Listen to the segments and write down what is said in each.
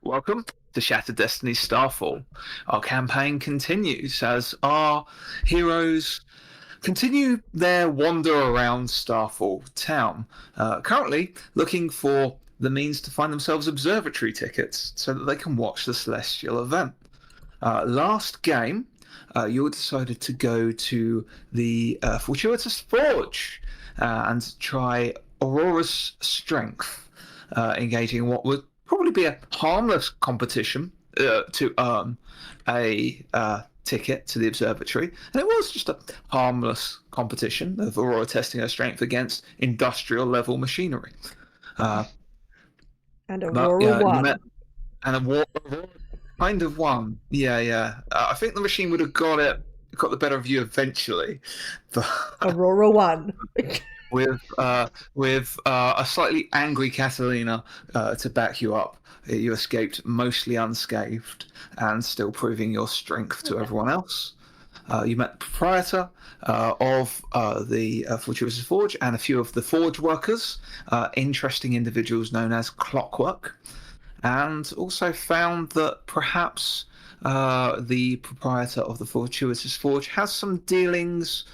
Welcome to Shattered Destinies Starfall. Our campaign continues as our heroes continue their wander around Starfall town, currently looking for the means to find themselves observatory tickets so that they can watch the celestial event. Last game, you decided to go to the Fortuitous Forge and try Aurora's Strength, engaging in what would probably be a harmless competition to earn a ticket to the observatory. And it was just a harmless competition of Aurora testing her strength against industrial level machinery. And Aurora won. Aurora kind of won. Yeah. I think the machine would have got the better view eventually. But Aurora won. with a slightly angry Catalina to back you up, you escaped mostly unscathed and still proving your strength to everyone else. You met the proprietor of the Fortuitous Forge and a few of the forge workers, interesting individuals known as Clockwork, and also found that perhaps the proprietor of the Fortuitous Forge has some dealings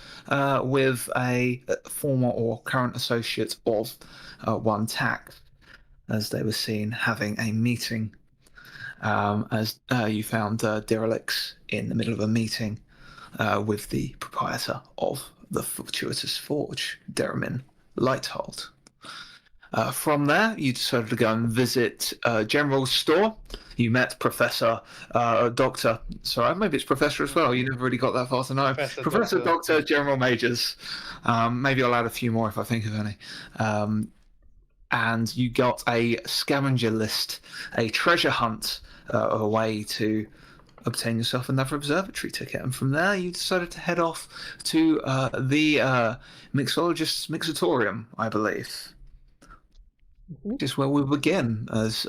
with a former or current associate of one Tax, as they were seen having a meeting. As you found derelicts in the middle of a meeting with the proprietor of the Fortuitous Forge, Deramin Lighthold. From there, you decided to go and visit General's store. You met Professor Doctor. Sorry, maybe it's Professor as well. You never really got that far to know. Professor Doctor General Majors. Maybe I'll add a few more if I think of any. And you got a scavenger list, a treasure hunt, a way to obtain yourself another observatory ticket. And from there, you decided to head off to the mixologist's mixatorium, I believe. Which is where we begin, as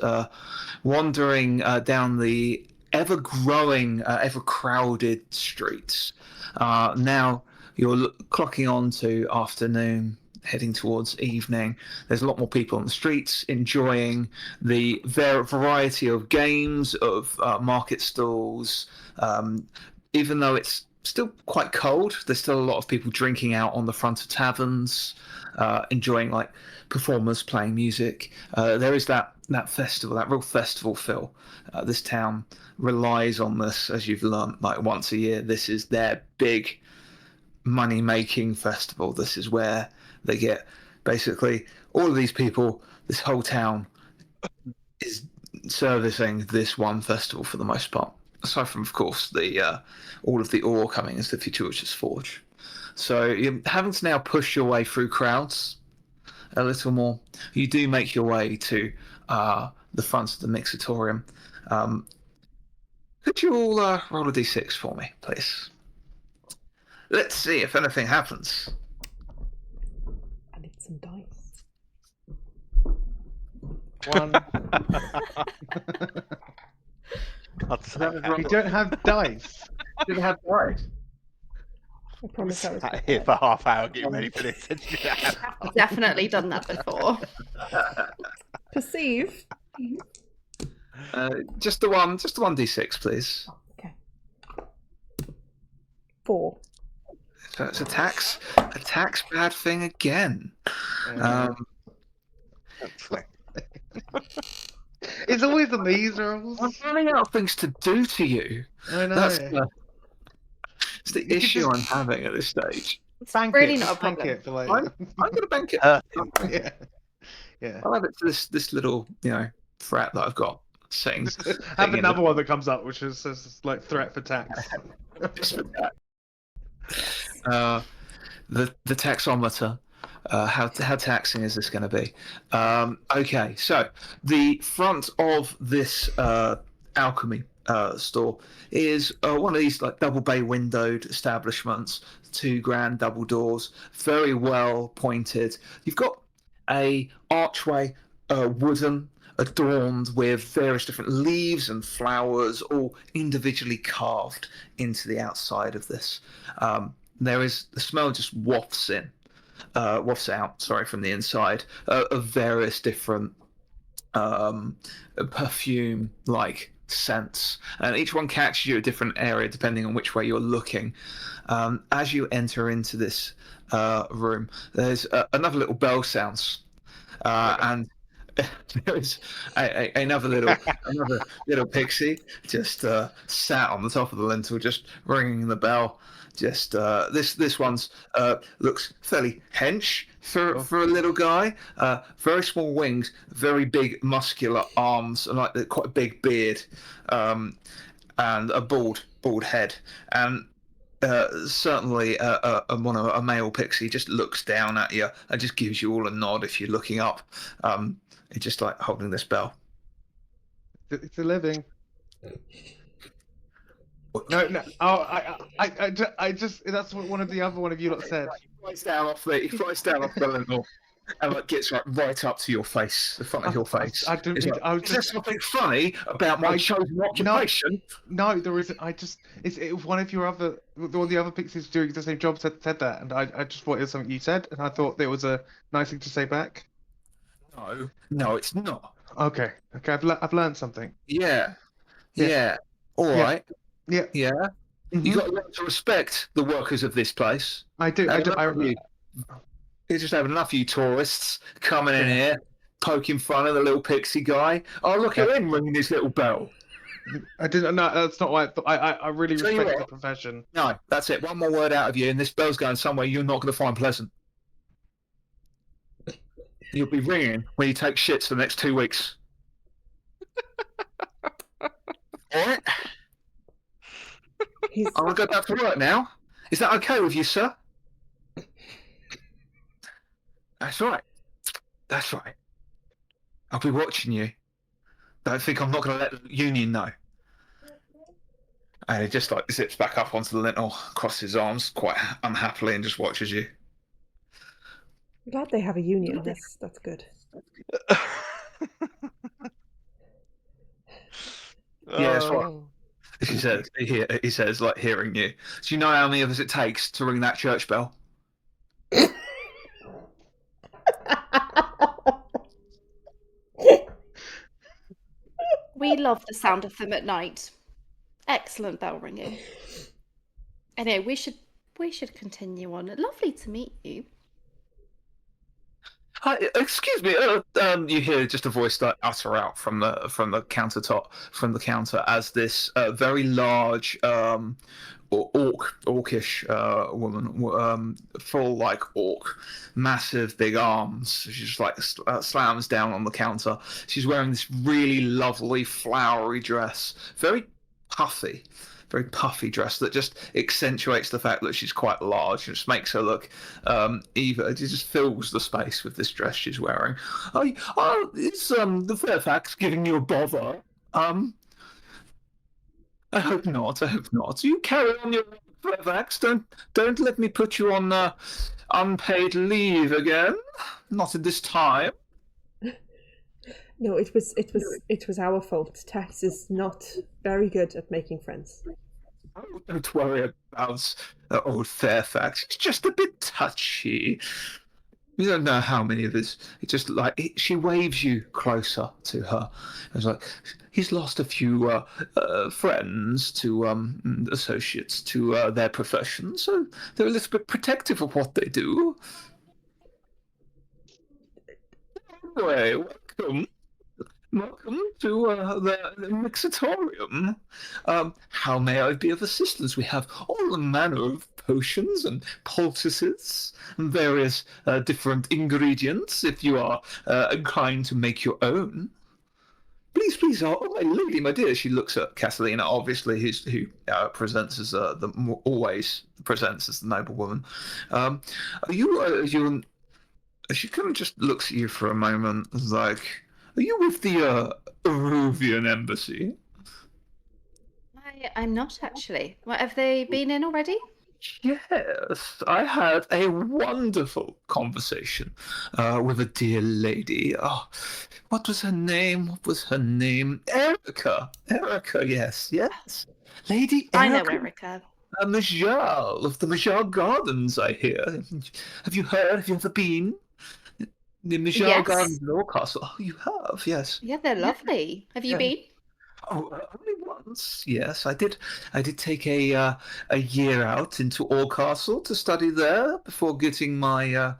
wandering down the ever-growing, ever-crowded streets. Now you're clocking on to afternoon, heading towards evening. There's a lot more people on the streets enjoying the variety of games, of market stalls. Even though it's still quite cold, there's still a lot of people drinking out on the front of taverns, enjoying like performers playing music. There is that festival, that real festival feel. This town relies on this, as you've learned, like once a year. This is their big money-making festival. This is where they get basically all of these people. This whole town is servicing this one festival for the most part. Aside from, of course, the all of the ore coming as the Fortuitous Forge. So you're having to now push your way through crowds a little more. You do make your way to the front of the mixatorium. Could you all roll a d6 for me, please? Let's see if anything happens. I need some dice. 1. You don't have dice. You didn't have dice. I promise I was Sat here for half hour getting ready for this. I've definitely done that before. Perceive. Just the one d6, please. Oh, okay. 4. So it's a tax bad thing again. It's always the measles. I'm running out of things to do to you. I know. That's the issue I'm having at this stage. It's really not a Bank problem. it for like... I'm going to bank it. Yeah. I'll add it to this little, threat that I've got. Saying Have another one that comes up, which is like threat for tax. Just for that. The taxometer. How taxing is this going to be? Okay, so the front of this alchemy store is one of these like double bay windowed establishments, 2 grand double doors, very well pointed. You've got a archway, wooden, adorned with various different leaves and flowers, all individually carved into the outside of this. The smell just wafts out from the inside of various different perfume-like scents, and each one catches you a different area depending on which way you're looking. As you enter into this room, there's another little bell sounds, and there is another little pixie just sat on the top of the lintel, just ringing the bell. Just this one's looks fairly hench for a little guy. Very small wings, very big muscular arms, and like quite a big beard, and a bald head. And certainly a male pixie just looks down at you and just gives you all a nod if you're looking up. It's just like holding this bell. It's a living. No. Oh, I just. That's what one of you lot said. He flies down off the lintel and like gets right up to your face, the front of your face. I didn't. Is there something funny about my chosen occupation? No, there isn't. It was one of the other pixies doing the same job said that, and I just thought it was something you said, and I thought there was a nice thing to say back. No, it's not. Okay. I've learned something. Yeah. All right. Yeah. Mm-hmm. You got to learn to respect the workers of this place. I do. You're just having enough of you tourists coming in here, poking fun at the little pixie guy. Oh, look at him ringing his little bell. I didn't. No, that's not why. I really respect the profession. No, that's it. One more word out of you, and this bell's going somewhere you're not going to find pleasant. You'll be ringing when you take shits for the next 2 weeks. All right. I'm going to go back to work now. Is that okay with you, sir? That's right. I'll be watching you. Don't think I'm not going to let the union know. And he just like zips back up onto the lintel, crosses his arms quite unhappily, and just watches you. I'm glad they have a union. That's good. Yeah, that's right. He says, like, hearing you. Do you know how many of us it takes to ring that church bell? We love the sound of them at night. Excellent bell ringing. Anyway, we should continue on. Lovely to meet you. Hi, excuse me. You hear just a voice like utter out from the countertop, from the counter, as this very large orcish woman, full like orc, massive big arms. She just like slams down on the counter. She's wearing this really lovely flowery dress, very puffy dress that just accentuates the fact that she's quite large. It just makes her look even. It just fills the space with this dress she's wearing. Is the Fairfax giving you a bother? I hope not. You carry on your Fairfax. Don't let me put you on unpaid leave again. Not at this time. No, it was our fault. Tax is not very good at making friends. Oh, don't worry about old Fairfax. It's just a bit touchy. You don't know how many of his. It's just like she waves you closer to her. It's like he's lost a few friends to associates to their profession, so they're a little bit protective of what they do. Anyway, welcome. Welcome to the Mixatorium. How may I be of assistance? We have all manner of potions and poultices and various different ingredients if you are inclined to make your own. Please, oh my lady, my dear. She looks at Catalina, obviously, who presents as always presents as the noble woman. Are you? She kind of just looks at you for a moment, like. Are you with the Aruvian embassy? I'm not actually. What, have they been in already? Yes, I had a wonderful conversation with a dear lady. Oh, what was her name? Erica, yes. Lady Erica. I know Erica. Majal of the Majal Gardens, I hear. Have you heard? Have you ever been? The Michelle Yes. Gardens Law Castle. Oh, you have, yes. Yeah, they're lovely. Have you Yeah. been? Oh, only once. Yes, I did. I did take a year out into Castle to study there before getting my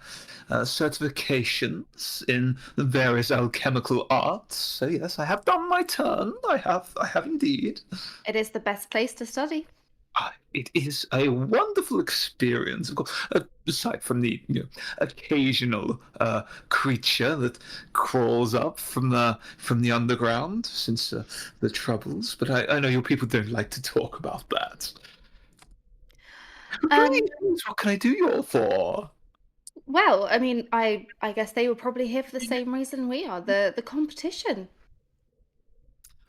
certifications in the various alchemical arts. So yes, I have done my turn. I have indeed. It is the best place to study. It is a wonderful experience, of course. Aside from the occasional creature that crawls up from the underground since the troubles, but I know your people don't like to talk about that. Please, what can I do you all for? Well, I mean, I guess they were probably here for the same reason we are, the competition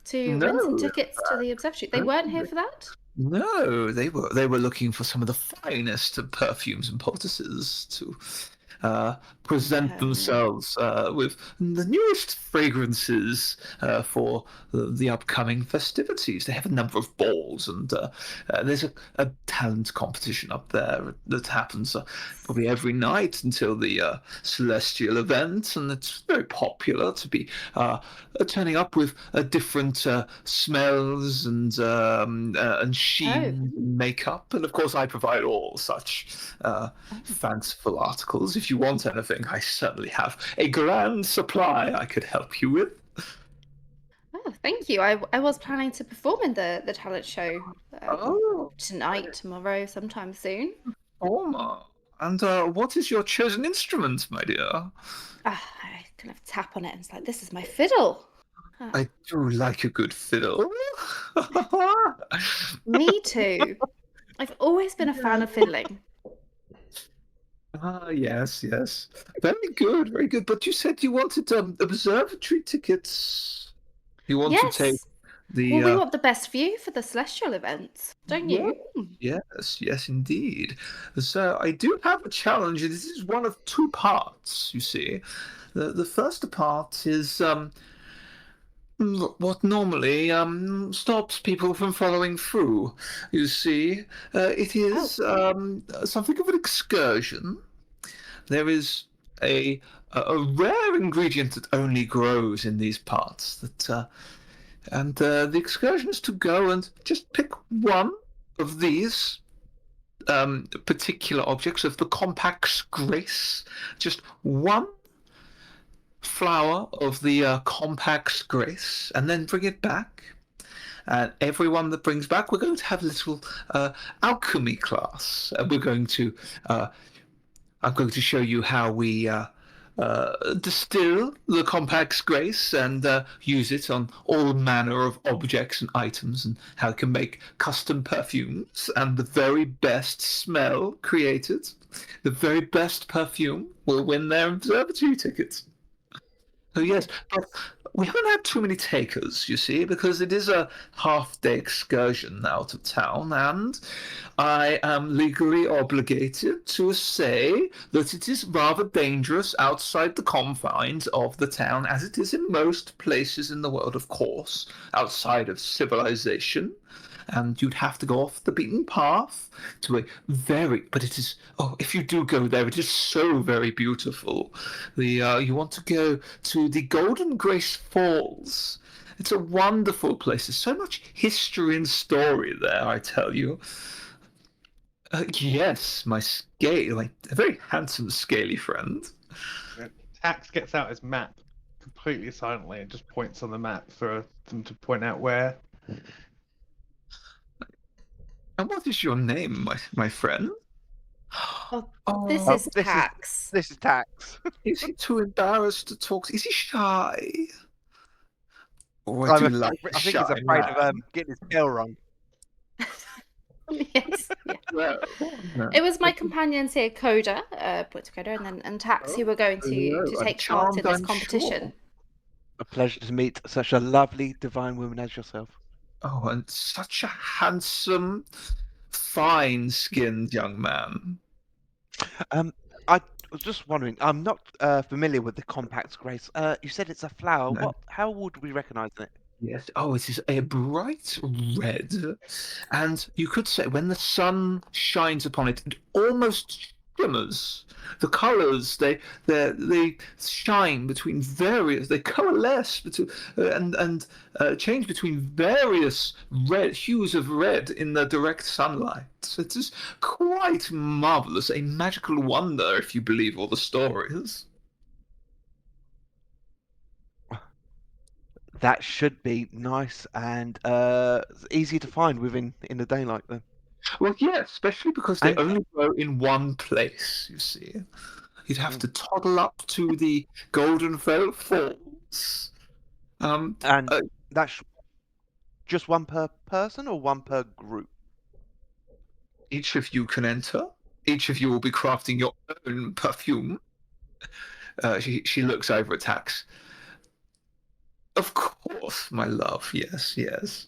to win some No, tickets to the observatory. They weren't here for that? no, they were looking for some of the finest of perfumes and poultices to present themselves with the newest fragrances for the upcoming festivities. They have a number of balls, and there's a talent competition up there that happens probably every night until the celestial event, and it's very popular to be turning up with different smells and sheen and makeup, and of course I provide all such fanciful articles. If you want anything, I certainly have a grand supply I could help you with. Oh, thank you. I was planning to perform in the talent show tonight, tomorrow, sometime soon. Former. And what is your chosen instrument, my dear? I kind of tap on it and it's like, this is my fiddle. I do like a good fiddle. Me too. I've always been a fan of fiddling. Yes. Very good, very good. But you said you wanted observatory tickets. You want to take the... Well, we want the best view for the celestial events, don't you? Yes, indeed. So I do have a challenge. This is one of two parts, you see. The first part is what normally stops people from following through. You see, it is something of an excursion. There is a rare ingredient that only grows in these parts. And the excursion is to go and just pick one of these particular objects of the compact's grace. Just one flower of the compact's grace, and then bring it back. And everyone that brings back, we're going to have a little alchemy class. We're going to I'm going to show you how we distill the compact's grace and use it on all manner of objects and items, and how it can make custom perfumes and the very best smell created. The very best perfume will win their observatory tickets. Oh yes, but we haven't had too many takers, you see, because it is a half-day excursion out of town, and I am legally obligated to say that it is rather dangerous outside the confines of the town, as it is in most places in the world, of course, outside of civilization. And you'd have to go off the beaten path to a but it is, if you do go there, it is so very beautiful. You want to go to the Golden Grace Falls. It's a wonderful place. There's so much history and story there, I tell you. Yes, my a very handsome scaly friend. Tax gets out his map completely silently and just points on the map for them to point out where. And what is your name, my friend? This is Tax. This is Tax. Is he too embarrassed to talk? Is he shy? I think he's afraid of getting his spell wrong. Yes. Yeah. It was my companions here, Coda, and Tax, who were going to take part in this competition. Sure. A pleasure to meet such a lovely divine woman as yourself. Oh, and such a handsome, fine-skinned young man. I was just wondering, I'm not familiar with the compact's grace. You said it's a flower. No. How would we recognise it? Yes. Oh, it is a bright red, and you could say when the sun shines upon it, it almost shimmers. The colours they shine between various. They coalesce between and change between various red hues of red in the direct sunlight. So it is quite marvelous, a magical wonder if you believe all the stories. That should be nice and easy to find in the daylight then. Well, yeah, especially because they And only grow in one place. You see, you'd have to toddle up to the Golden Veil Falls. and Uh, that's just one per person or one per group? each of you can enter. Each of you will be crafting your own perfume. She looks over at Tax. Of course, my love. Yes, yes.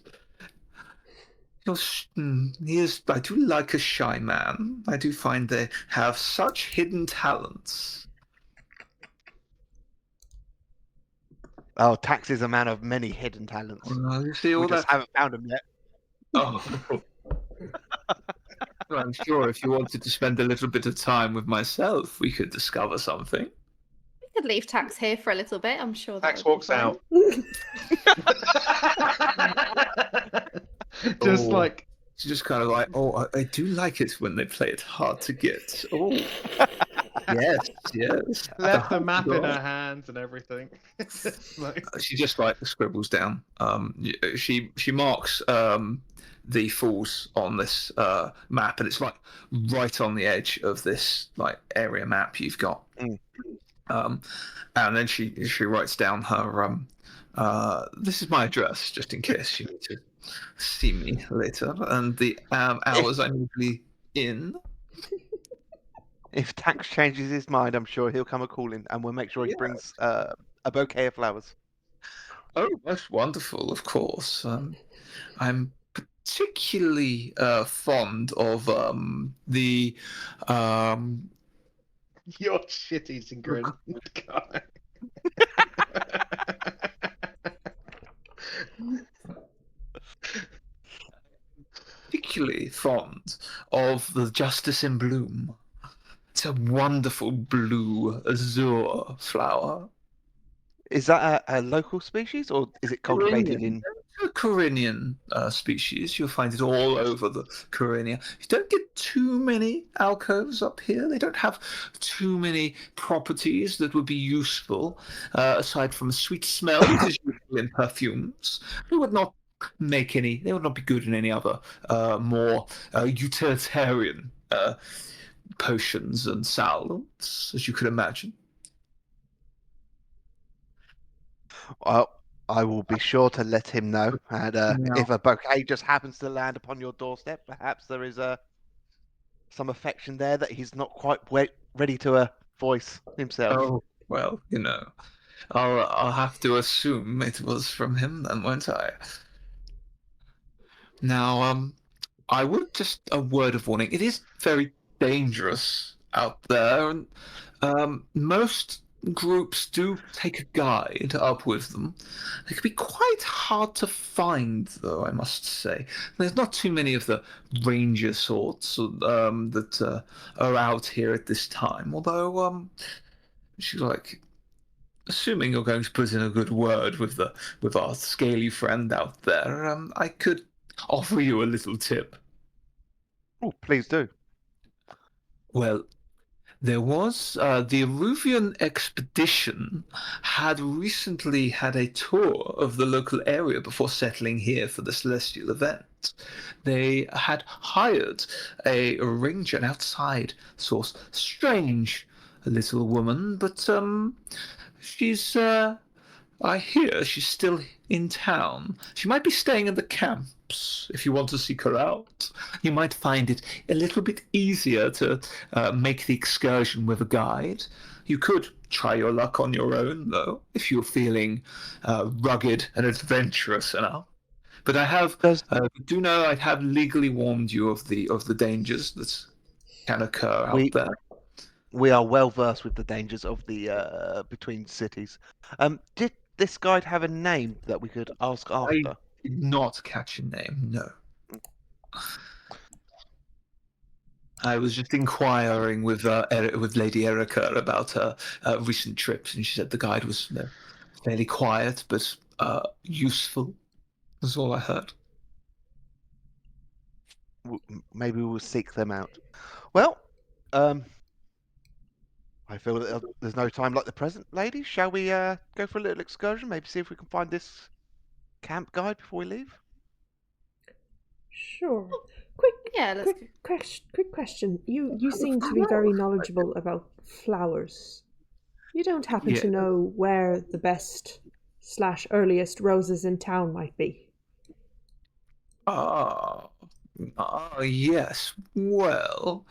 I do like a shy man. I do find they have such hidden talents. Oh, Tax is a man of many hidden talents. You see We all just that? haven't found them yet. Oh. Well, I'm sure if you wanted to spend a little bit of time with myself, we could discover something. We could leave Tax here for a little bit. I'm sure that Max would be walks fine. out. Oh. Like It's just kind of like, I do like it when they play it hard to get. Oh, yes, yes. left the Oh, map in God. her hands and everything. Like, She just like scribbles down. She marks the falls on this map, and it's like right on the edge of this like area map you've got. And then she writes down her this is my address just in case you need to see me later, and the hours I'm usually in. If Tax changes his mind, I'm sure he'll come a calling, and we'll make sure he brings a bouquet of flowers. Oh, that's wonderful, of course. I'm particularly fond of the your shit-eating grin. God. particularly fond of the Justice in Bloom. It's a wonderful blue azure flower. Is that a local species, or is it cultivated in? It's a Carinian species. You'll find it all over the Carinia. You don't get too many alcoves up here. They don't have too many properties that would be useful, aside from a sweet smell, which is useful in perfumes. They would not make any. They would not be good in any other more utilitarian potions and salves, as you could imagine. Well, I will be sure to let him know. And if a bouquet just happens to land upon your doorstep, perhaps there is some affection there that he's not quite ready to voice himself. Oh, well, I'll have to assume it was from him then, won't I? Now, I would just a word of warning. It is very dangerous out there, and most groups do take a guide up with them. They can be quite hard to find, though, I must say. There's not too many of the ranger sorts that are out here at this time, although she's like, assuming you're going to put in a good word with our scaly friend out there, I could offer you a little tip. Oh, please do. Well, there was the Aruvian expedition had recently had a tour of the local area before settling here for the celestial event. They had hired a ranger, an outside source, strange little woman, but she's I hear she's still in town. She might be staying in the camps. If you want to seek her out, you might find it a little bit easier to make the excursion with a guide. You could try your luck on your own, though, if you're feeling rugged and adventurous enough. But I have do know I have legally warned you of the dangers that can occur out there. We are well versed with the dangers of the between cities. Did this guide have a name that we could ask after? I did not catch a name, no. I was just inquiring with Lady Erica about her recent trips, and she said the guide was fairly quiet but useful. That's all I heard. Maybe we'll seek them out. Well, I feel that there's no time like the present, ladies. Shall we go for a little excursion? Maybe see if we can find this camp guide before we leave? Sure. Yeah, let's go. Quick question. You seem to be very knowledgeable about flowers. You don't happen to know where the best / earliest roses in town might be? Yes. Well,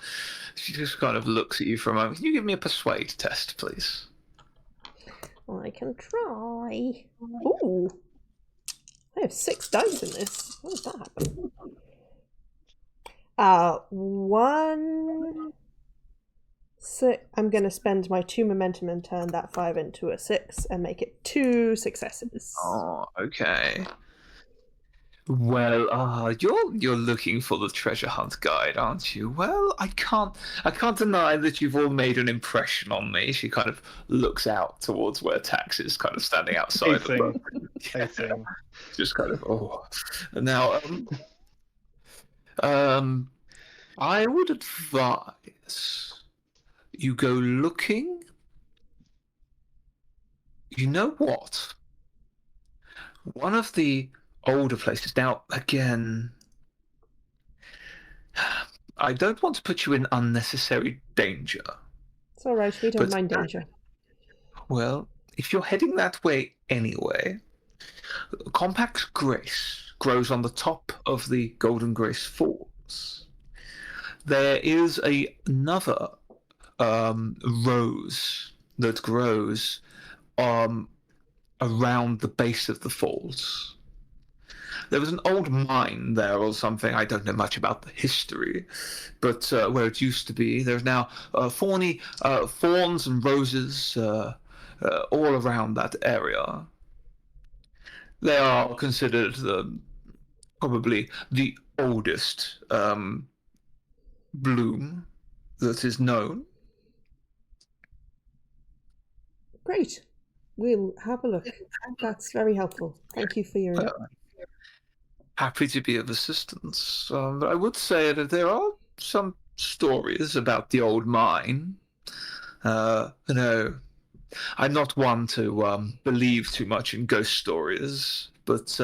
she just kind of looks at you for a moment. Can you give me a persuade test, please? I can try. Ooh. I have 6 dice in this. How does that happen? 1. I'm going to spend my 2 momentum and turn that 5 into a 6 and make it 2 successes. Oh, okay. Well, you're looking for the treasure hunt guide, aren't you? Well, I can't deny that you've all made an impression on me. She kind of looks out towards where Tax is, kind of standing outside. Facing. Just kind of Now, I would advise you go looking. You know what? One of the older places. Now, again, I don't want to put you in unnecessary danger. It's all right. We don't mind danger. Well, if you're heading that way anyway, Compact Grace grows on the top of the Golden Grace Falls. There is another rose that grows around the base of the falls. There was an old mine there or something. I don't know much about the history, but where it used to be, there's now thorns and roses all around that area. They are considered probably the oldest bloom that is known. Great. We'll have a look. That's very helpful. Thank you for your... Happy to be of assistance. But I would say that there are some stories about the old mine. I'm not one to believe too much in ghost stories, but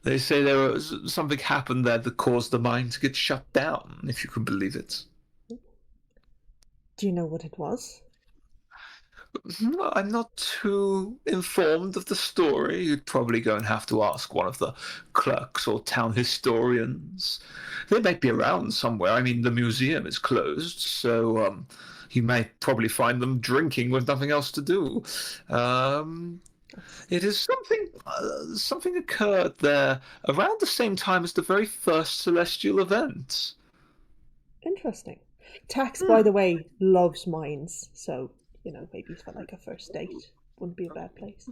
they say there was something happened there that caused the mine to get shut down, if you can believe it. Do you know what it was? Well, I'm not too informed of the story. You'd probably go and have to ask one of the clerks or town historians. They might be around somewhere. I mean, the museum is closed, so you may probably find them drinking with nothing else to do. It is something occurred there around the same time as the very first celestial event. Interesting. Tax, by the way, loves mines, so... maybe for like a first date wouldn't be a bad place.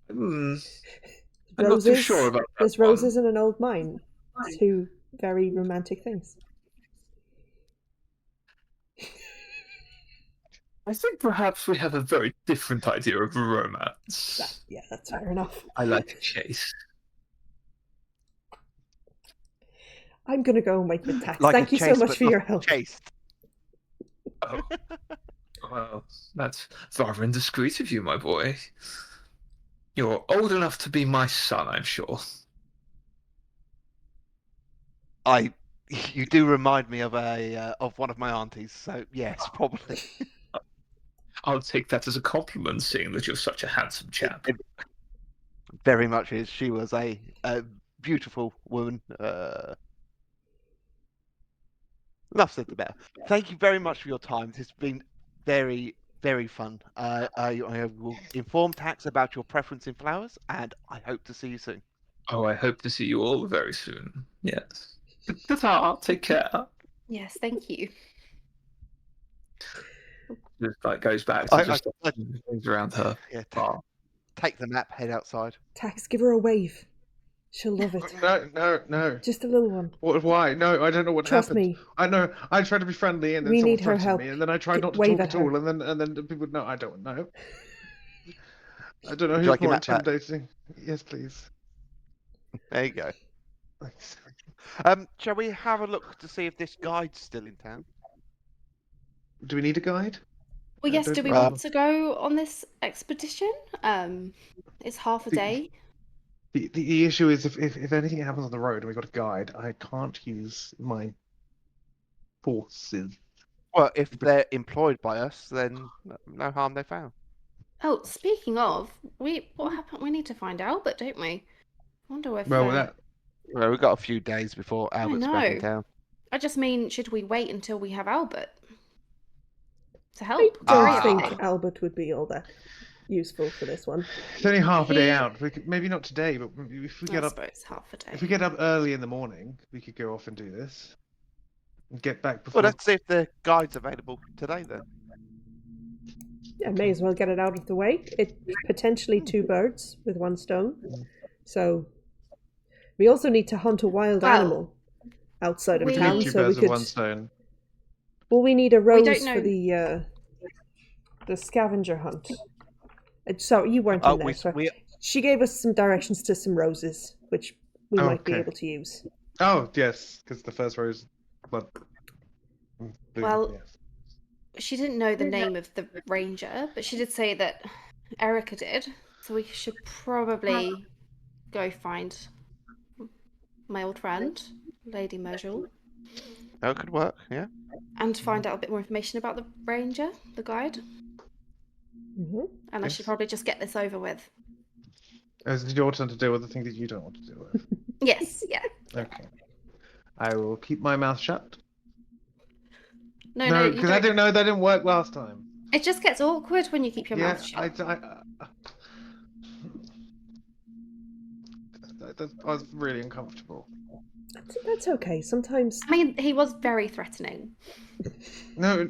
I'm not too sure about that. There's roses in an old mine. 2 very romantic things. I think perhaps we have a very different idea of romance. That's fair enough. I like to chase. I'm going to go and wait with Tax. Like Thank you so much for your help. Chased. Oh. Well, that's rather indiscreet of you, my boy. You're old enough to be my son, I'm sure. You do remind me of one of my aunties, so yes, probably. I'll take that as a compliment, seeing that you're such a handsome chap. It very much is. She was a beautiful woman. Enough said about. Thank you very much for your time. This has been very, very fun. I will inform Tax about your preference in flowers, and I hope to see you soon. Oh, I hope to see you all very soon. Yes. Ta-ta, take care. Yes, thank you. Just goes back to things around her. Yeah, bar. take the map, head outside. Tax, give her a wave. She'll love it. No. Just a little one. Why? No, I don't know what Trust happened. me. I know. I tried to be friendly, and then We someone need her threatened help. me, and then I tried not to Wave talk at at all, her. and then people no, I don't know. I don't know Would who's you like your more map back? intimidating. Yes, please. There you go. Thanks. Shall we have a look to see if this guide's still in town? Do we need a guide? Well, I yes, don't do we know. want to go on this expedition? It's half a The- day. The issue is if anything happens on the road and we got a guide, I can't use my forces. Well, if they're employed by us, then no harm they found. Oh, speaking of, what happened? We need to find Albert, don't we? I wonder if. Well, that Well, we've got a few days before Albert's back in know. town. I just mean, should we wait until we have Albert to I help? don't carry think everything? Albert would be all that useful for this one. it's only half a day He- out. We could, maybe not today, but if we I get up, suppose half a day. if we get up early in the morning, we could go off and do this and get back before. Well, let's see if the guide's available today then. Yeah, may as well get it out of the way. It's potentially 2 birds with 1 stone. So we also need to hunt a wild Well, animal outside of we- town. Two So we birds with could. one stone. Well, we need a We rose don't for know. the scavenger hunt. Sorry, you weren't Oh, in there. we- So we- she gave us some directions to some roses, which we might be Okay. able to use. Oh yes, because the first rose, blood. Blue, Well, yes. She didn't know the name of the ranger, but she did say that Erica did. So we should probably go find my old friend, Lady Mergel, That could work, yeah. and find out a bit more information about the ranger, the guide. Hmm. And I Yes. should probably just get this over with. It's your turn to deal with the thing that you don't want to deal with. Yes, yeah. Okay. I will keep my mouth shut. No, No, you because I don't. didn't know that didn't work last time. It just gets awkward when you keep your Yeah, mouth shut. I was really uncomfortable. That's okay. Sometimes I mean, he was very threatening. No,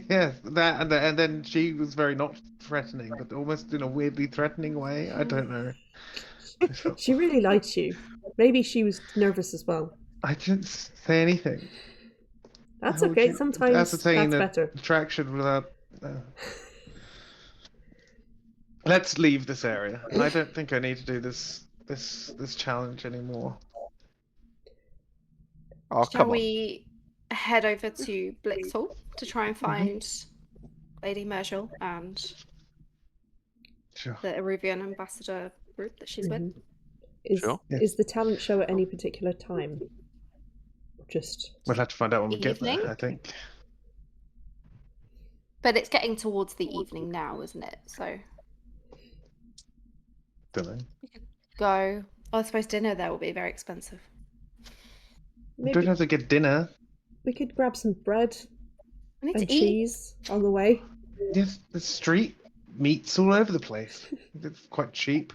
yes, that and then she was very not threatening, but almost in a weirdly threatening way. I don't know. she really likes you. Maybe she was nervous as well. I didn't say anything. That's How would okay. you Sometimes ascertain that's a better. attraction without. Let's leave this area. I don't think I need to do this challenge anymore. Oh, Shall come on. we head over to Blix Hall to try and Mm-hmm. find Lady Mergel and Sure. the Eruvian ambassador group that she's with? Mhm. Is Sure. is the talent show at any particular time? Just We'll have to find out when we get Evening? there. I think. But it's getting towards the evening now, isn't it? So Don't know. go. Oh, I suppose dinner there will be very expensive. We maybe don't have to get dinner. we could grab some bread We need and to eat. cheese on the way. Yes, the street meat's all over the place. It's quite cheap.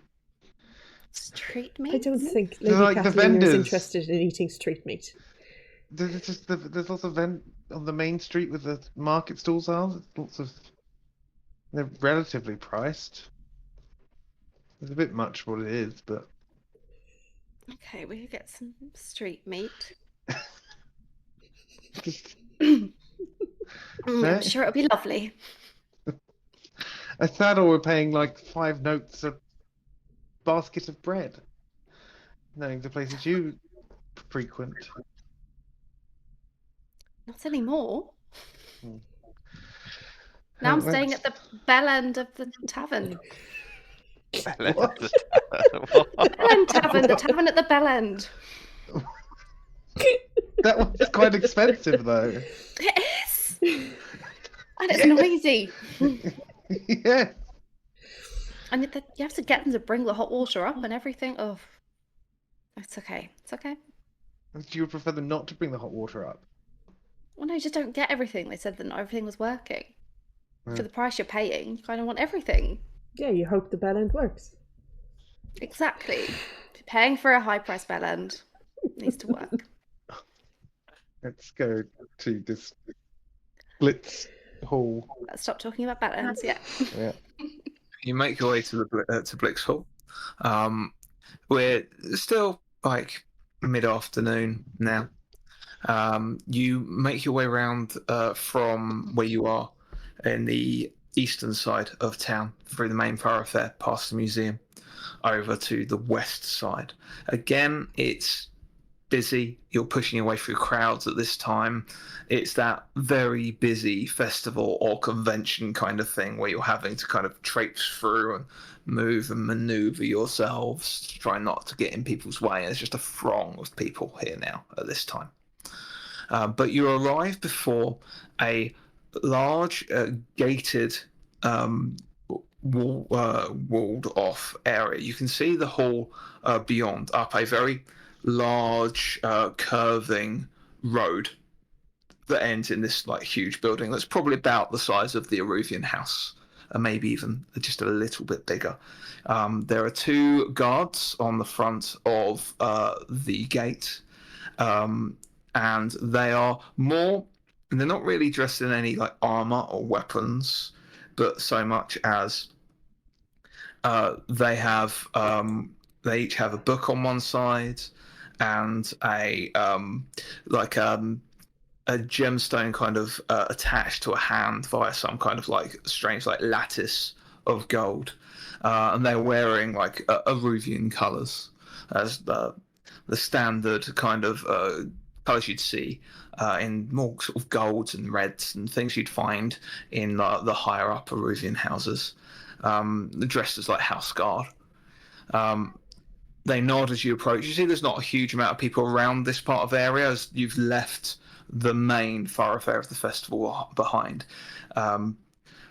Street meat. I don't think They're Lady like the Catalina is vendors. interested in eating street meat. There's lots of on the main street with the market stalls are. There's lots of. They're relatively priced. It's a bit much for what it is, but Okay, we could get some street meat. just, I'm sure it'll be lovely. I thought we're paying like 5 notes a basket of bread. Knowing the places you frequent. Not anymore. Hmm. Now I'm Well, staying at the bell end of the tavern. What? Bell end tavern, the tavern at the bell end. That was quite expensive though. It is! And it's noisy. Yeah. And you have to get them to bring the hot water up and everything. Oh, it's okay. It's okay. Do you prefer them not to bring the hot water up? Well, no, you just don't get everything. They said that not everything was working. Hmm. For the price you're paying, you kind of want everything. Yeah, you hope the bell end works. Exactly. If you're paying for a high price bell end, it needs to work. Let's go to this Blitz Hall. Let's stop talking about bell ends. Yeah. Yeah. You make your way to the to Blix Hall. We're still like mid-afternoon now. You make your way around from where you are in the eastern side of town through the main thoroughfare past the museum over to the west side. Again, it's busy. You're pushing your way through crowds at this time. It's that very busy festival or convention kind of thing where you're having to kind of traipse through and move and maneuver yourselves to try not to get in people's way. There's just a throng of people here now at this time. But you arrive before a large gated walled off area. You can see the hall beyond, up a very large curving road that ends in this like huge building that's probably about the size of the Aruvian house, maybe even just a little bit bigger. There are 2 guards on the front of the gate, and they are more. They're not really dressed in any like armor or weapons, but so much as they have they each have a book on one side and a gemstone kind of attached to a hand via some kind of like strange like lattice of gold, and they're wearing like Aruvian colors as the standard kind of colors you'd see in more sort of golds and reds and things you'd find in the higher up Aruvian houses, dressed as like house guard. They nod as you approach. You see there's not a huge amount of people around this part of area as you've left the main thoroughfare of the festival behind.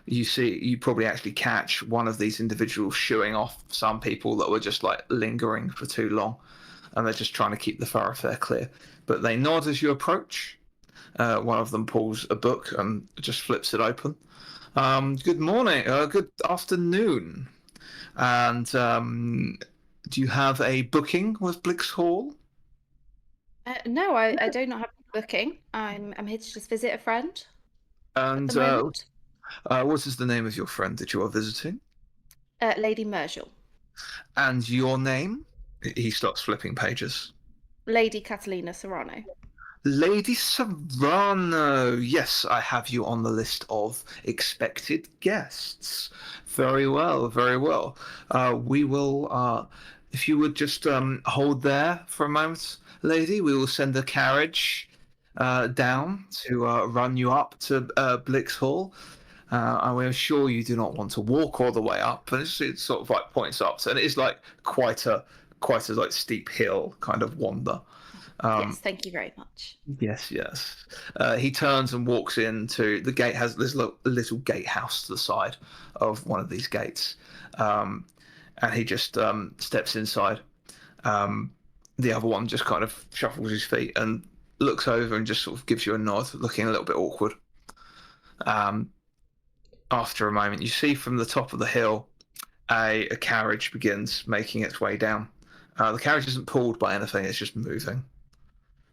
You probably actually catch one of these individuals shooing off some people that were just like lingering for too long, and they're just trying to keep the thoroughfare clear. But they nod as you approach. One of them pulls a book and just flips it open. Good morning, good afternoon. And do you have a booking with Blix Hall? No, I do not have a booking. I'm here to just visit a friend. And at the moment. What is the name of your friend that you are visiting? Lady Mergel. And your name? He starts flipping pages. Lady Catalina Serrano. Lady Serrano. Yes, I have you on the list of expected guests. Very well, very well. We will, if you would just hold there for a moment, lady, we will send a carriage down to run you up to Blix Hall. I am sure you do not want to walk all the way up, and it sort of like points up, and it is like quite a like steep hill kind of wander. Yes, thank you very much. Yes. He turns and walks into the gate. There's a little gatehouse to the side of one of these gates, and he just steps inside. The other one just kind of shuffles his feet and looks over and just sort of gives you a nod, looking a little bit awkward. After a moment, you see from the top of the hill a carriage begins making its way down. The carriage isn't pulled by anything; it's just moving.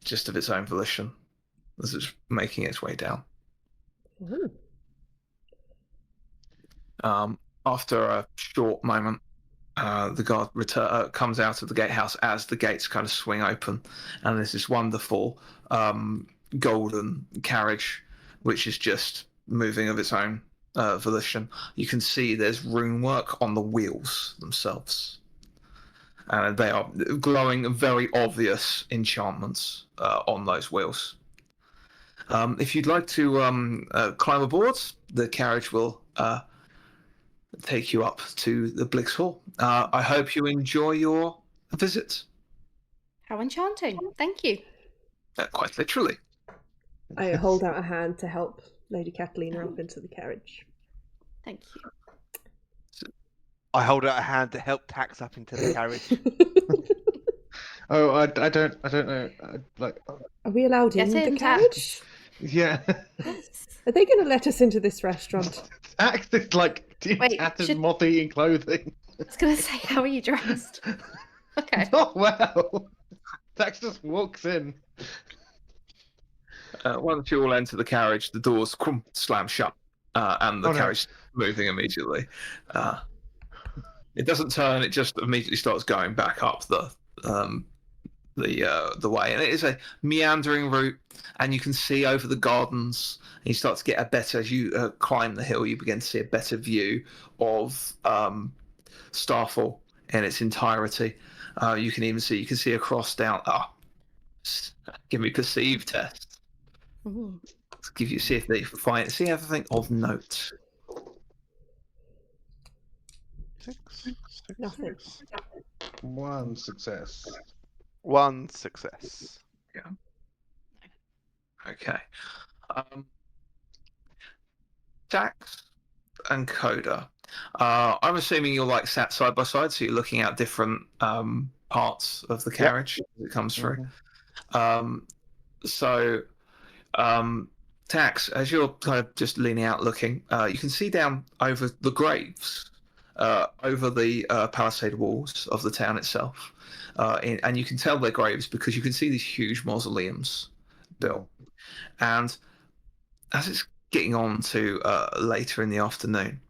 Just of its own volition, as it's making its way down. After a short moment, the guard comes out of the gatehouse as the gates kind of swing open, and there's this wonderful golden carriage, which is just moving of its own volition. You can see there's rune work on the wheels themselves. And they are glowing very obvious enchantments on those wheels. If you'd like to climb aboard, the carriage will take you up to the Blix Hall. I hope you enjoy your visit. How enchanting. Thank you. Quite literally. I hold out a hand to help Lady Catalina up into the carriage. Thank you. I hold out a hand to help Tax up into the carriage. Oh, I don't know. Are we allowed in the carriage? Yeah. Yes. Are they going to let us into this restaurant? Tax is like tattered, moth-eating clothing. I was going to say, how are you dressed? Okay. Not well. Tax just walks in. Once you all enter the carriage, the doors slam shut, and the carriage moving immediately. It doesn't turn. It just immediately starts going back up the way, and it is a meandering route, and you can see over the gardens. And you start to get a better as you climb the hill. You begin to see a better view of Starfall in its entirety. You can see across down. Give me perceive test. Ooh. Give you see if they see everything of note. 6, Nothing. 6. One success. 1 success. Yeah. Okay. Dax and Coda. I'm assuming you're like sat side by side, so you're looking at different parts of the carriage as it comes through. So, Tax, as you're kind of just leaning out looking, you can see down over the graves, over the palisade walls of the town itself. And you can tell they're graves because you can see these huge mausoleums built. And as it's getting on to later in the afternoon,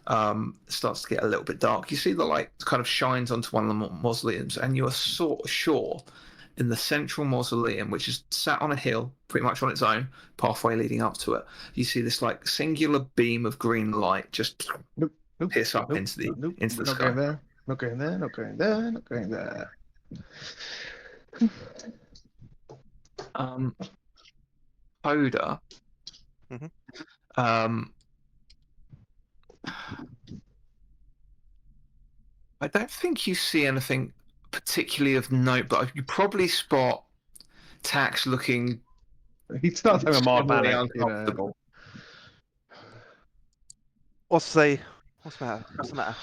it starts to get a little bit dark. You see the light kind of shines onto one of the mausoleums, and you are sort of sure in the central mausoleum, which is sat on a hill pretty much on its own, pathway leading up to it, you see this like singular beam of green light just pierce up into the not sky. Going there. Not going there. Not going there. Not going there. Coda. I don't think you see anything particularly of note, but you probably spot Tax looking. He starts having a mild extremely panic. uncomfortable. What's the matter? What's the matter?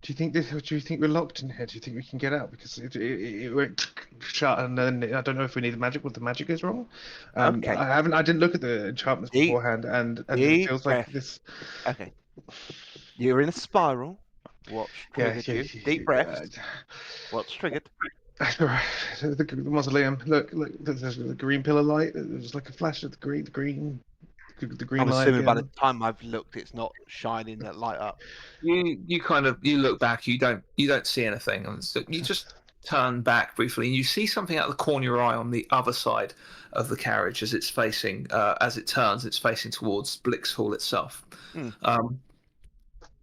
Do you think we're locked in here? Do you think we can get out? Because it went shut, and then I don't know if we need magic. What the magic is wrong? Okay. I didn't look at the enchantments beforehand, and it feels like this. Okay. You're in a spiral. What's triggered you? Deep breaths. What's triggered? The mausoleum. Look, there's the green pillar light. There's like a flash of the green I'm light. assuming by the Again. time I've looked, it's not shining that light up. You kind of look back. You don't see anything, and so you just turn back briefly, and you see something out of the corner of your eye on the other side of the carriage as it's facing. As it turns, it's facing towards Blix Hall itself.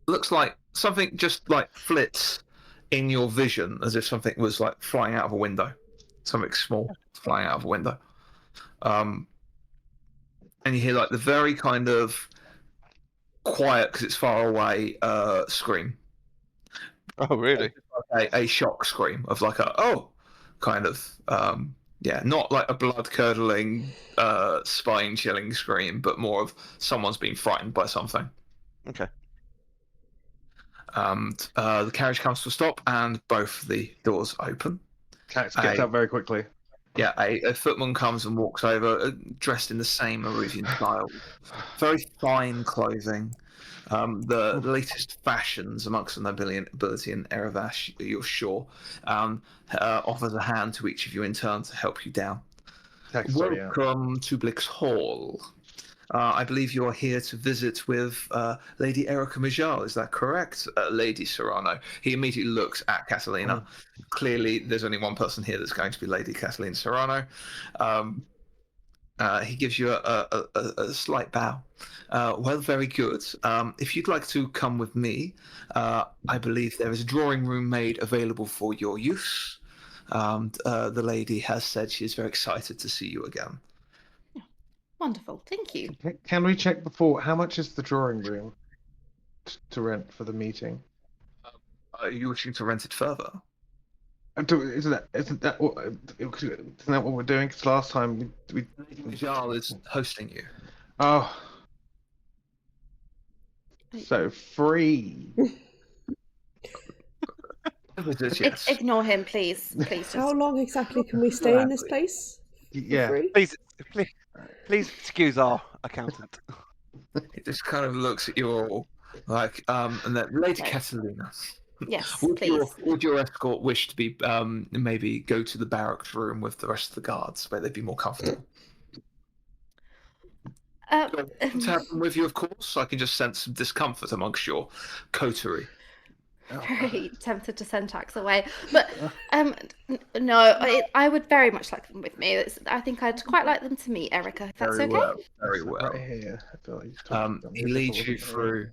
Looks like something just like flits in your vision, as if something was like flying out of a window, something small flying out of a window. And you hear like the very kind of quiet, because it's far away, scream. Oh, really? A shock scream of like kind of not like a blood curdling, spine chilling scream, but more of someone's been frightened by something. Okay. The carriage comes to a stop, and both the doors open. Cax gets out very quickly. Yeah, a footman comes and walks over, dressed in the same Aruvian style, very fine clothing, the latest fashions amongst the nobility in Erevash, you're sure, offers a hand to each of you in turn to help you down. Welcome to Blix Hall. I believe you are here to visit with Lady Erica Majal, is that correct, Lady Serrano? He immediately looks at Catalina. Clearly, there's only one person here that's going to be Lady Catalina Serrano. He gives you a slight bow. Well, very good. If you'd like to come with me, I believe there is a drawing room made available for your use. The lady has said she is very excited to see you again. Wonderful, thank you. Can we check before? How much is the drawing room to rent for the meeting? Are you wishing to rent it further? Isn't that what we're doing? Because last time we Lady Majal is hosting you. Oh, so free. Yes. Ignore him, please. Please. How long exactly can we stay in this place? Yeah. Free? Please excuse our accountant. It just kind of looks at you all like, and then Lady Catalina. Yes, please. Would your escort wish to be maybe go to the barracks room with the rest of the guards where they'd be more comfortable? To have them with you, of course. I can just sense some discomfort amongst your coterie. very tempted to send Tax away. But no, I would very much like them with me. I think I'd quite like them to meet Erica, if that's Very okay. well, very well. Right here. I feel like you've talked to them He before, leads you haven't through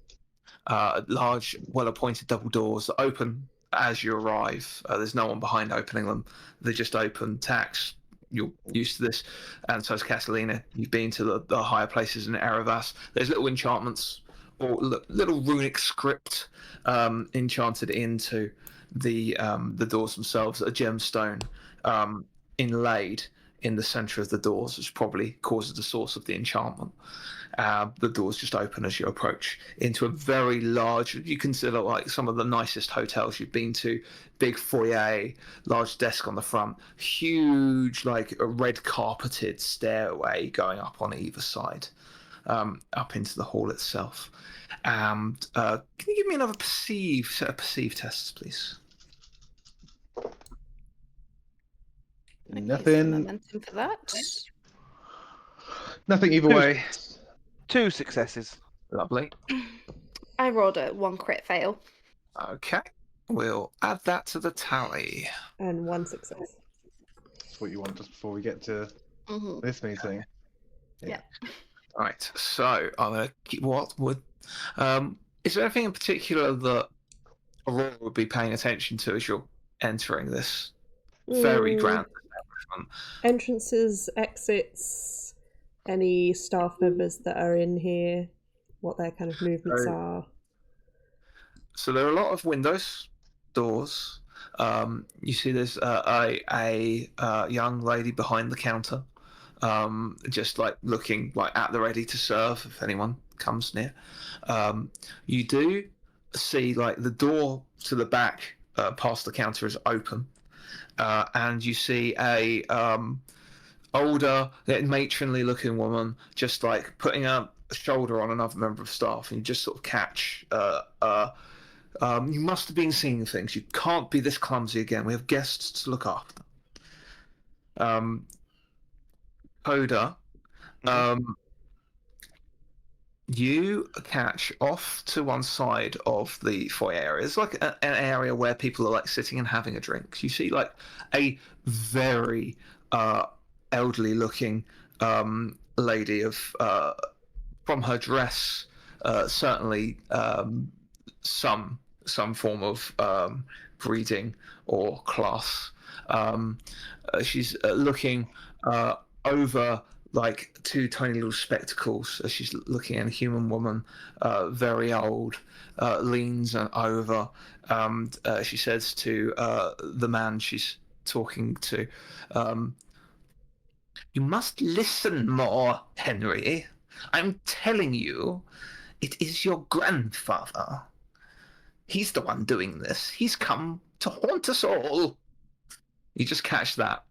large, well-appointed double doors that open as you arrive. There's no one behind opening them. They just open. Tax, you're used to this, and so is Catalina. You've been to the higher places in Erebus. There's little enchantments or little runic script enchanted into the doors themselves. A gemstone inlaid in the center of the doors, which probably causes the source of the enchantment. The doors just open as you approach into a very large, you consider like some of the nicest hotels you've been to. Big foyer, large desk on the front, huge like a red carpeted stairway going up on either side, up into the hall itself. And can you give me another set of perceive tests, please? Okay, so Nothing. momentum for that. Nothing either way. 2 successes. Lovely. I rolled a 1 crit fail. Okay, we'll add that to the tally. And 1 success. That's what you want just before we get to this meeting. Yeah. Right, so I'm gonna keep. What would? Is there anything in particular that Aurora would be paying attention to as you're entering this very grand establishment? Entrances, exits, any staff members that are in here, what their kind of movements are. So there are a lot of windows, doors. You see there's a young lady behind the counter, just like looking like at the ready to serve if anyone comes near. You do see like the door to the back past the counter is open, and you see a older, matronly looking woman just like putting a shoulder on another member of staff, and you just sort of catch you must have been seeing things. You can't be this clumsy again. We have guests to look after. Coda, you catch off to one side of the foyer area. It's like an area where people are like sitting and having a drink. You see like a very elderly looking lady of from her dress, certainly some form of breeding or class. She's looking over like 2 tiny little spectacles as she's looking at a human woman, very old, leans over. She says to the man she's talking to, "You must listen more, Henry. I'm telling you, it is your grandfather. He's the one doing this. He's come to haunt us all." You just catch that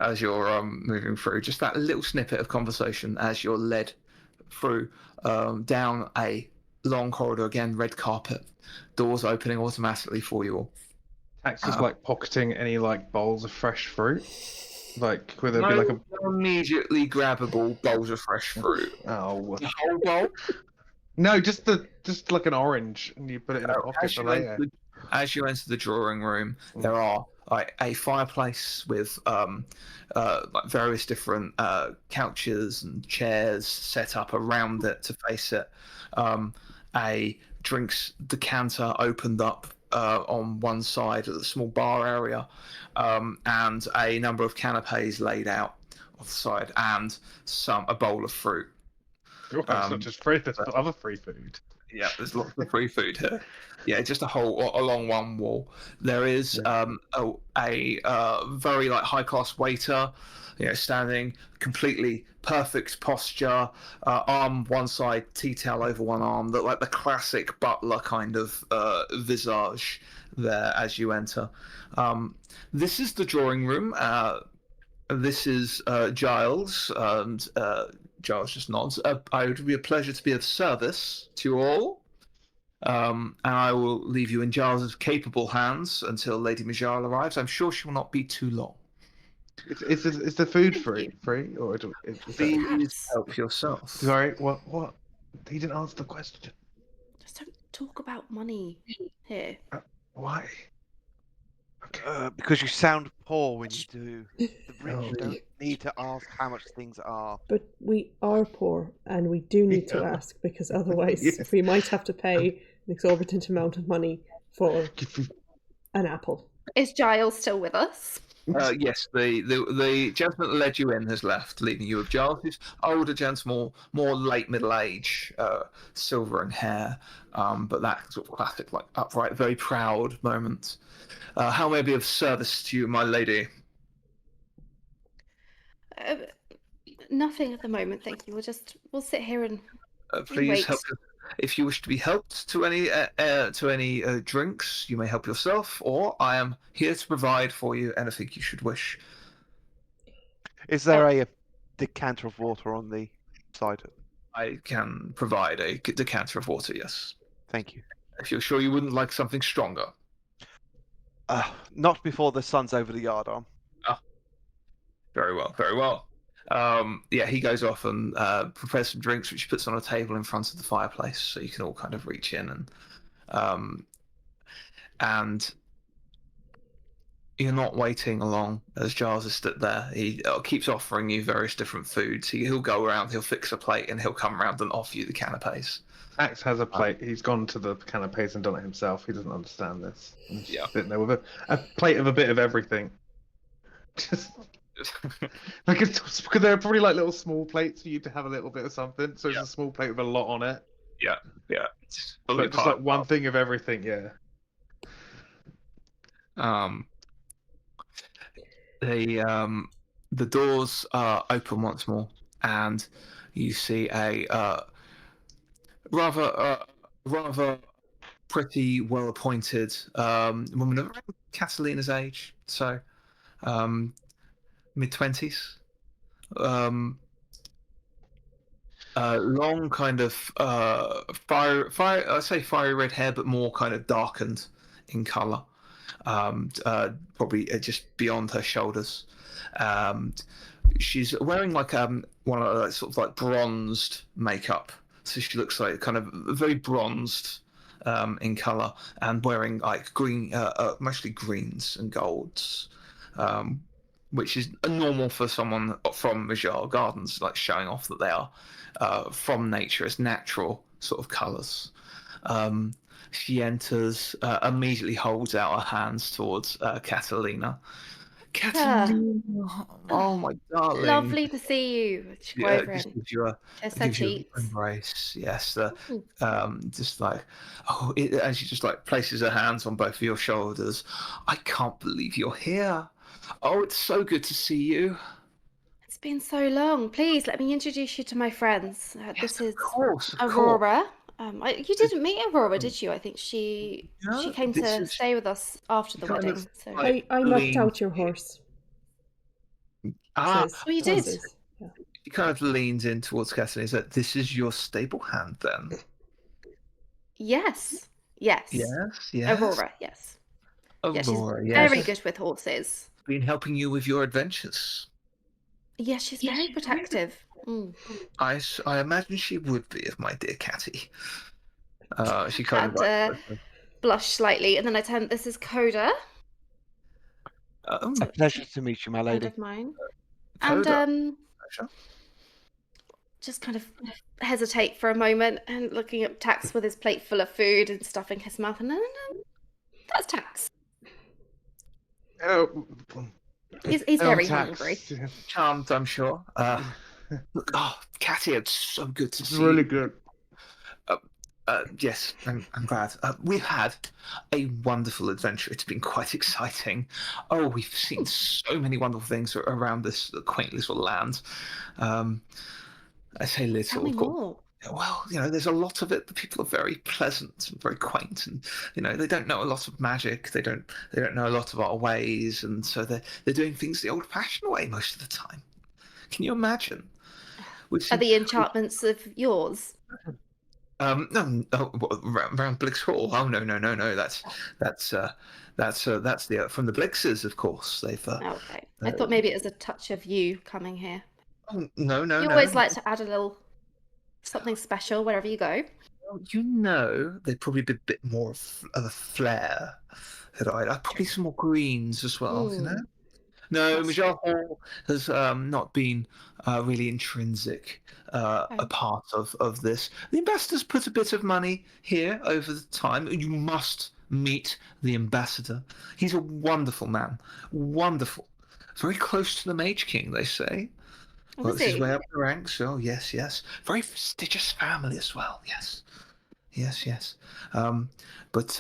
as you're moving through, just that little snippet of conversation as you're led through down a long corridor, again, red carpet, doors opening automatically for you all. Tax is like pocketing any like bowls of fresh fruit. Like, would there be like a immediately grabbable bowls of fresh fruit? Oh, The whole bowl? No, just like an orange, and you put it in a pocket for later. As you enter the drawing room, there are like a fireplace with like various different couches and chairs set up around it to face it. A drinks decanter opened up on one side of the small bar area, and a number of canapes laid out off the side, and a bowl of fruit. It's not just free, there's other free food. Yeah, there's lots of free food here. Yeah, just along one wall. There is a very like high class waiter, standing completely perfect posture, arm one side, tea towel over one arm, like the classic butler kind of visage there as you enter. This is the drawing room. This is Giles, and Giles just nods. It would be a pleasure to be of service to you all. And I will leave you in Giles' capable hands until Lady Majal arrives. I'm sure she will not be too long. Is the food free, or Please help yourself. Sorry, what? He didn't answer the question. Just don't talk about money here. Why? Okay. Because you sound poor when you do. The rich Oh, don't need to ask how much things are. But we are poor, and we do need to Yeah. ask, because otherwise Yeah. we might have to pay an exorbitant amount of money for an apple. Is Giles still with us? Yes, the gentleman that led you in has left, leaving you with Giles, who's older gentleman, more late middle age, silver in hair, but that sort of classic, like upright, very proud moment. How may I be of service to you, my lady? Nothing at the moment, thank you. We'll sit here and Please wait. help. If you wish to be helped to any drinks, you may help yourself, or I am here to provide for you anything you should wish. Is there a decanter of water on the side? I can provide a decanter of water. Yes, Thank you. if you're sure you wouldn't like something stronger. Not before the sun's over the yardarm. Very well, very well. Yeah, he goes off and prepares some drinks, which he puts on a table in front of the fireplace, so you can all kind of reach in and you're not waiting along as Giles is stood there. He keeps offering you various different foods. He'll go around, he'll fix a plate, and he'll come around and offer you the canapes. Axe has a plate. He's gone to the canapes and done it himself. He doesn't understand this. He's Yeah. sitting there with a plate of a bit of everything. Just like it's because they're probably like little small plates for you to have a little bit of something. So it's Yeah. a small plate with a lot on it. Yeah. It's But fully just like one thing of everything. Yeah. The doors are open once more, and you see a rather pretty well appointed woman of around Catalina's age, so mid-20s. Long kind of I say fiery red hair, but more kind of darkened in color. Probably just beyond her shoulders. She's wearing like one of those sort of like bronzed makeup, so she looks like kind of very bronzed in color, and wearing like green, mostly greens and golds, which is normal for someone from Major Gardens, like showing off that they are from nature as natural sort of colors. She enters, immediately holds out her hands towards Catalina. Catalina, oh my darling. Lovely to see you. Go over Just and gives you kiss her gives you an cheeks. embrace. Yes, just like and she just like places her hands on both of your shoulders. I can't believe you're here. Oh, it's so good to see you. It's been so long. Please let me introduce you to my friends. This is Of course. Aurora. You didn't meet Aurora, did you? I think she No, came this to is stay with us after the kind of wedding. So like I knocked leans- out your horse. Says, Oh, you did? says, yeah. He kind of leans in towards Catalina. Is that this is your stable hand then? Yes. Yes. Aurora, yes. Yeah, she's Aurora, yes. very good with horses. Been helping you with your adventures. Yeah, she's very protective. Mm. I imagine she would be, of my dear Catty. She kind And of blush slightly, and then I turn. This is Coda, A pleasure to meet you, my friend lady. of mine, Coda. and just kind of hesitate for a moment and looking at Tax with his plate full of food and stuffing his mouth, and then that's Tax. Oh, He's oh, very Tax. hungry. Charmed, I'm sure. Look, Catty, it's so good to It's see really you. good. Yes, I'm glad. We've had a wonderful adventure. It's been quite exciting. Oh, we've seen so many wonderful things around this quaint little land. I say little, Tell me of course. more. Well, there's a lot of it. The people are very pleasant and very quaint, and they don't know a lot of magic. They don't know a lot of our ways, and so they're doing things the old-fashioned way most of the time. Can you imagine? Are the enchantments of yours? No, around Blix Hall. Oh no. That's the from the Blixes, of course. They've. Okay, I thought maybe it was a touch of you coming here. Oh no. You always like to add a little something special wherever you go. You know, they'd probably be a bit more of a flair. I'd probably some more greens as well, you know? No, That's Michelle Hall has not been really intrinsic a part of this. The ambassador's put a bit of money here over the time. You must meet the ambassador. He's a wonderful man. Wonderful. Very close to the Mage King, they say. Well, this is way up the ranks. Oh, yes, yes. Very prestigious family as well. Yes. Yes, yes. But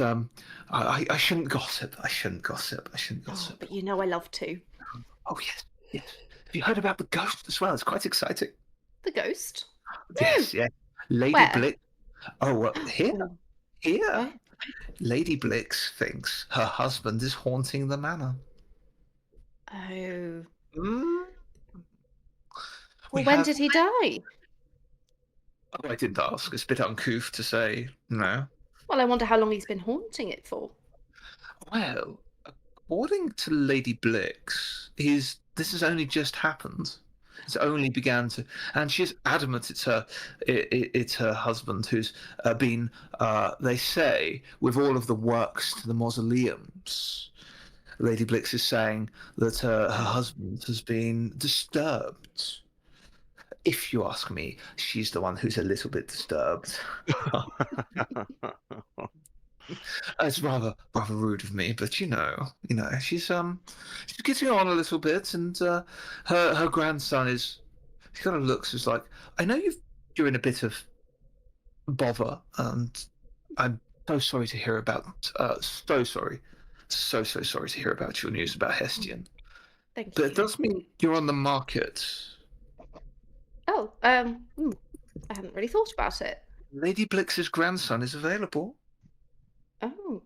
I shouldn't gossip. I shouldn't gossip. Oh, but you know I love to. Oh, yes, yes. Have you heard about the ghost as well? It's quite exciting. The ghost? Yes, yes. Lady Where? Blix. Oh, well, here. Oh. Here. Where? Lady Blix thinks her husband is haunting the manor. Oh. Mm. Well, when did he die? Oh, I didn't ask. It's a bit uncouth to say, no. Well, I wonder how long he's been haunting it for. Well, according to Lady Blix, this has only just happened. It's only began to, and she's adamant it's her husband who's been, they say, with all of the works to the mausoleums. Lady Blix is saying that her husband has been disturbed. If you ask me, she's the one who's a little bit disturbed. It's rather rude of me, but you know, she's getting on a little bit, and her grandson he kind of looks as like, I know you're in a bit of bother, and I'm so sorry to hear about so sorry to hear about your news about Hestian. Thank you. But it does mean you're on the market. Oh, I hadn't really thought about it. Lady Blix's grandson is available. Oh.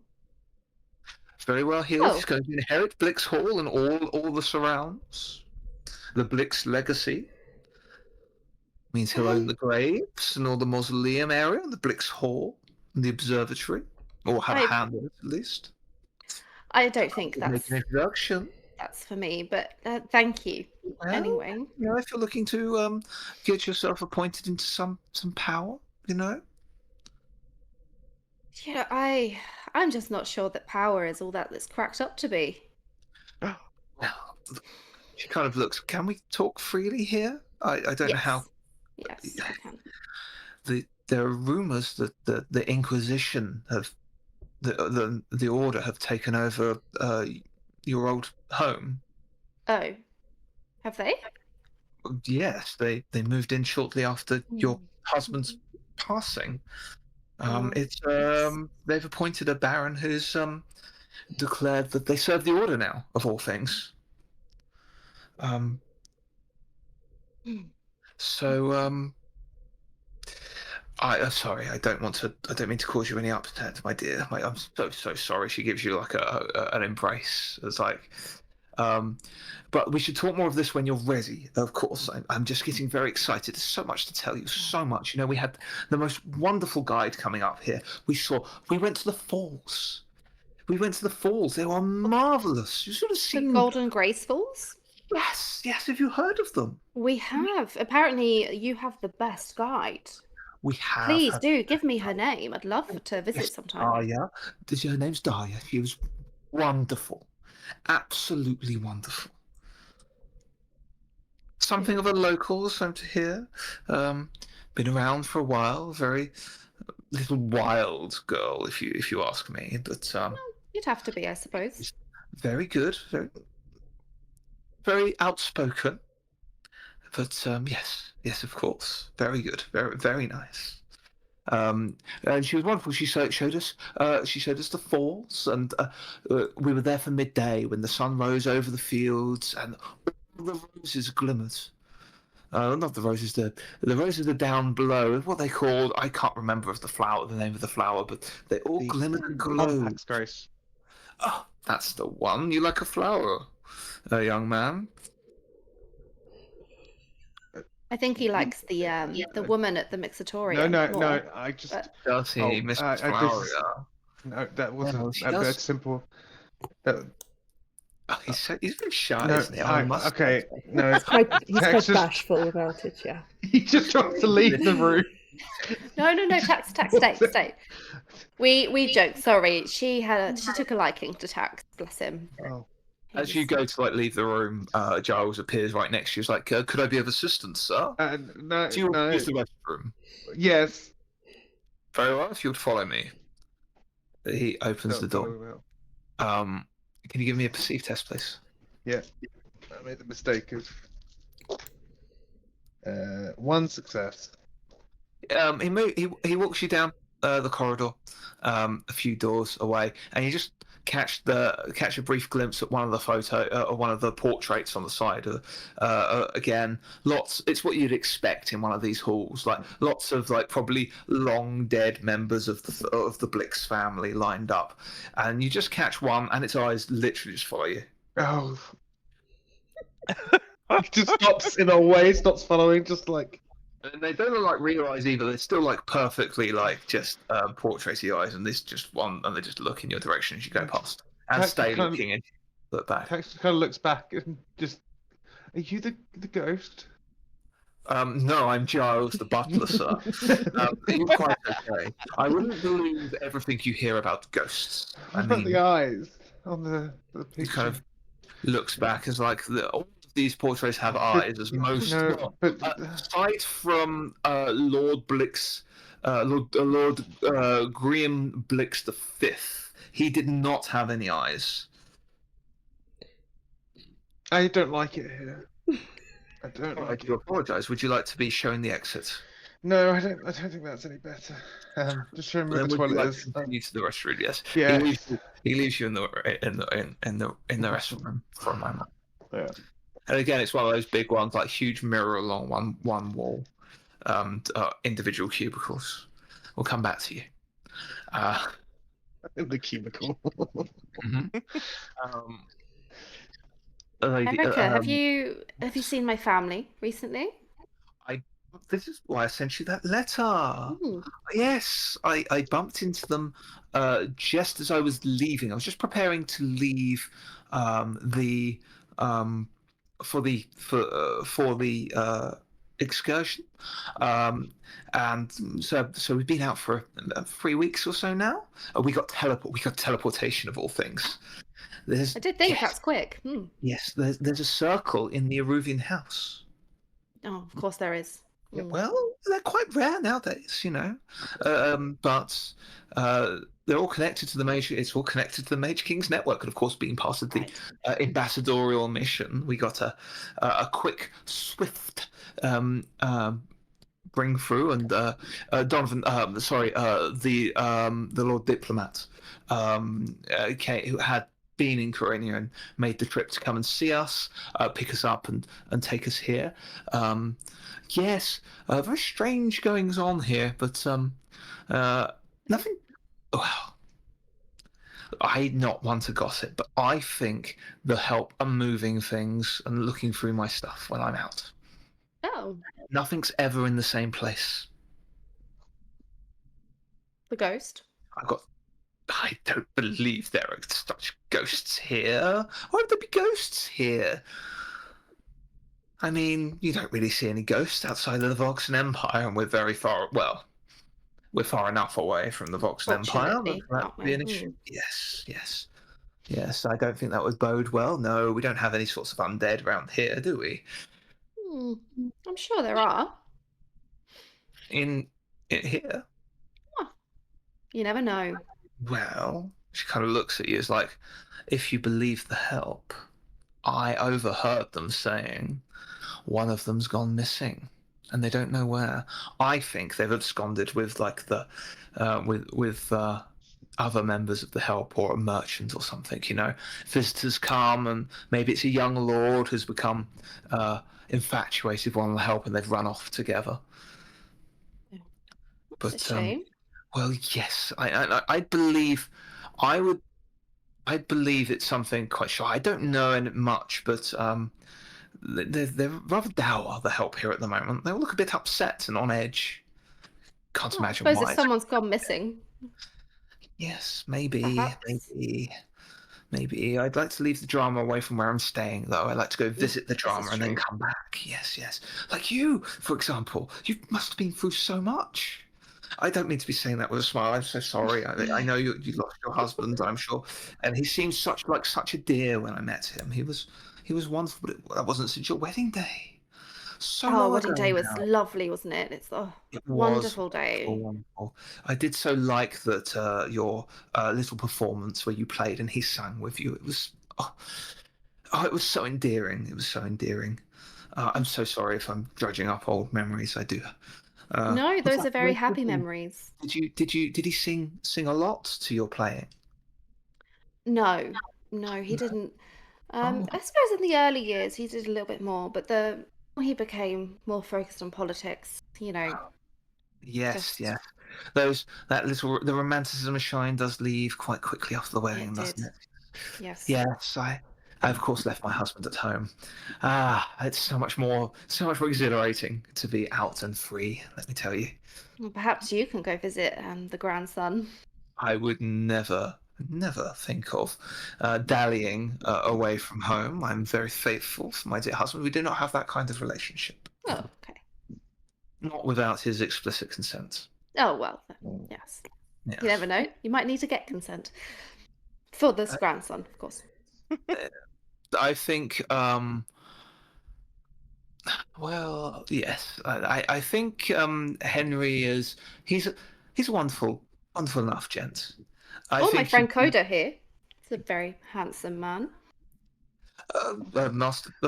Very well healed. He's going to inherit Blix Hall and all the surrounds. The Blix legacy means he'll own the graves and all the mausoleum area, and the Blix Hall, and the observatory, or have a hand in it at least. I don't think Make an introduction. That's for me, but thank you. Well, anyway, if you're looking to get yourself appointed into some power, Yeah, I'm just not sure that power is all that's cracked up to be. Well, she kind of looks. Can we talk freely here? I don't know how. Yes, we can. There are rumors that the Inquisition have the Order have taken over your old home. Oh, have they? Yes, they moved in shortly after your husband's passing. They've appointed a baron who's declared that they serve the Order now, of all things. Sorry, I don't mean to cause you any upset, my dear. I'm so sorry. She gives you like an embrace. It's like, but we should talk more of this when you're ready. Of course, I'm just getting very excited. There's so much to tell you. So much. We had the most wonderful guide coming up here. We went to the falls. They were marvelous. You should have seen the Golden Grace Falls. Yes. Have you heard of them? We have. Apparently, you have the best guide. We have. Please do give me her name. I'd love to visit sometime. Dahlia. Her name's Dahlia. She was wonderful. Absolutely wonderful. Something of a local, so to hear. Been around for a while. Very little wild girl, if you ask me. But you'd have to be, I suppose. Very good. Very outspoken. But yes, of course. Very good. Very, very nice. And she was wonderful. She showed us the falls, and we were there for midday when the sun rose over the fields and all the roses glimmered. Not the roses, the roses are down below. What they called, I can't remember the name of the flower, but they all glimmered and glowed. Grace. Oh, that's the one. You like a flower, young man? I think he likes the woman at the mixatorium. No. I just. Does he, Miss Flower? No, that wasn't that simple. He's been shy, isn't he? Okay, no. He's quite bashful about it. Yeah. He just wants to leave the room. No, tax, stay. We joke. Sorry, she took a liking to tax. Bless him. Oh. As you go to leave the room, Giles appears right next to you. He's like, "Could I be of assistance, sir? No, Do you want to no. use the restroom?" Yes. Very well. If you would follow me. He opens the door. Can you give me a perceive test, please? Yeah. I made the mistake of one success. He walks you down the corridor, a few doors away, and you just catch a brief glimpse at one of the portraits on the side. Again, it's what you'd expect in one of these halls, like lots of probably long dead members of the Blix family lined up, and you just catch one, and its eyes literally just follow you. Oh. It just stops in a way, stops following, just like. And they don't look like real eyes either. They're still perfectly just portraity eyes, and this just one, and they just look in your direction as you go past, and stay looking and look back. Tax kind of looks back and just. Are you the ghost? No, I'm Giles, the butler, sir. You're quite okay. I wouldn't believe everything you hear about ghosts. What about the eyes on the picture? He kind of looks back as all of these portraits have eyes, as most. Aside from Lord Blix, Lord Graham Blix the Fifth, he did not have any eyes. I don't like it here. I don't like it. I do apologise. Would you like to be shown the exit? No, I don't think that's any better. Just show me where the toilet is. Continue to the restroom, yes. Yeah. He leaves you in the restroom for a moment. Yeah. And again, it's one of those big ones, huge mirror along one wall, individual cubicles. We'll come back to you. The cubicle. Mm-hmm. Erica, have you seen my family recently? This is why I sent you that letter. Ooh. Yes, I bumped into them just as I was leaving. I was just preparing to leave for the excursion, and so we've been out for 3 weeks or so now. We got teleportation of all things. I did think that's quick. Yes, there's a circle in the Aruvian house. Oh, of course there is. Yeah, well, they're quite rare nowadays, but they're all connected to the Major. It's all connected to the Major King's network, and of course, being part of the ambassadorial mission, we got a quick, swift bring through, and Donovan, the Lord Diplomat, who had been in Corenia and made the trip to come and see us, pick us up and take us here. Yes, very strange goings on here, but nothing. Well, I'm not one to gossip, but I think the help are moving things and looking through my stuff when I'm out. Oh. Nothing's ever in the same place. The ghost? I don't believe there are such ghosts here. Why would there be ghosts here? I mean, you don't really see any ghosts outside of the Voxan Empire, and we're very far. Well, we're far enough away from the Voxan Empire. That would be an issue. Yes. I don't think that would bode well. No, we don't have any sorts of undead around here, do we? I'm sure there are. In here? Oh, you never know. Well, she kind of looks at you as if you believe the help, I overheard them saying one of them's gone missing, and they don't know where. I think they've absconded with with other members of the help or a merchant or something. Visitors come, and maybe it's a young lord who's become infatuated with one of the help, and they've run off together. That's a shame. Well, yes, I believe it's something quite sure. I don't know much, but they're rather dour, the help here at the moment. They all look a bit upset and on edge. Can't imagine why. I suppose if someone's gone missing. Yes, maybe. Maybe I'd like to leave the drama away from where I'm staying, though. I'd like to go visit the This drama is and then true. come back. Yes, yes. Like you, for example. You must have been through so much. I don't mean to be saying that with a smile. I'm so sorry. I know you lost your husband, I'm sure, and he seemed such a dear when I met him. He was wonderful, but that wasn't since your wedding day. So Our long wedding ago day was now. lovely, wasn't it? It's a It was wonderful wonderful, day. wonderful. I did so like that your little performance where you played and he sang with you. It was it was so endearing. It was so endearing. I'm so sorry if I'm dredging up old memories. I do. No, Was those that are very very good? happy memories. Did he sing a lot to your playing? No, no, he No. didn't. Oh, I suppose in the early years he did a little bit more, but when he became more focused on politics, yes, just yes. The romanticism of Shine does leave quite quickly after the wedding, it did. doesn't it? Yes. Yes, I of course left my husband at home. It's so much more exhilarating to be out and free. Let me tell you, Well, perhaps you can go visit the grandson. I would never, never think of dallying away from home. I'm very faithful for my dear husband. We do not have that kind of relationship, Oh, okay. not without his explicit consent. Oh, well, yes. You Yes. never know. You might need to get consent for this grandson, of course. I think. Well, yes. I think Henry is. He's a wonderful enough gent. I Oh, my think friend Coda here. He's a very handsome man. the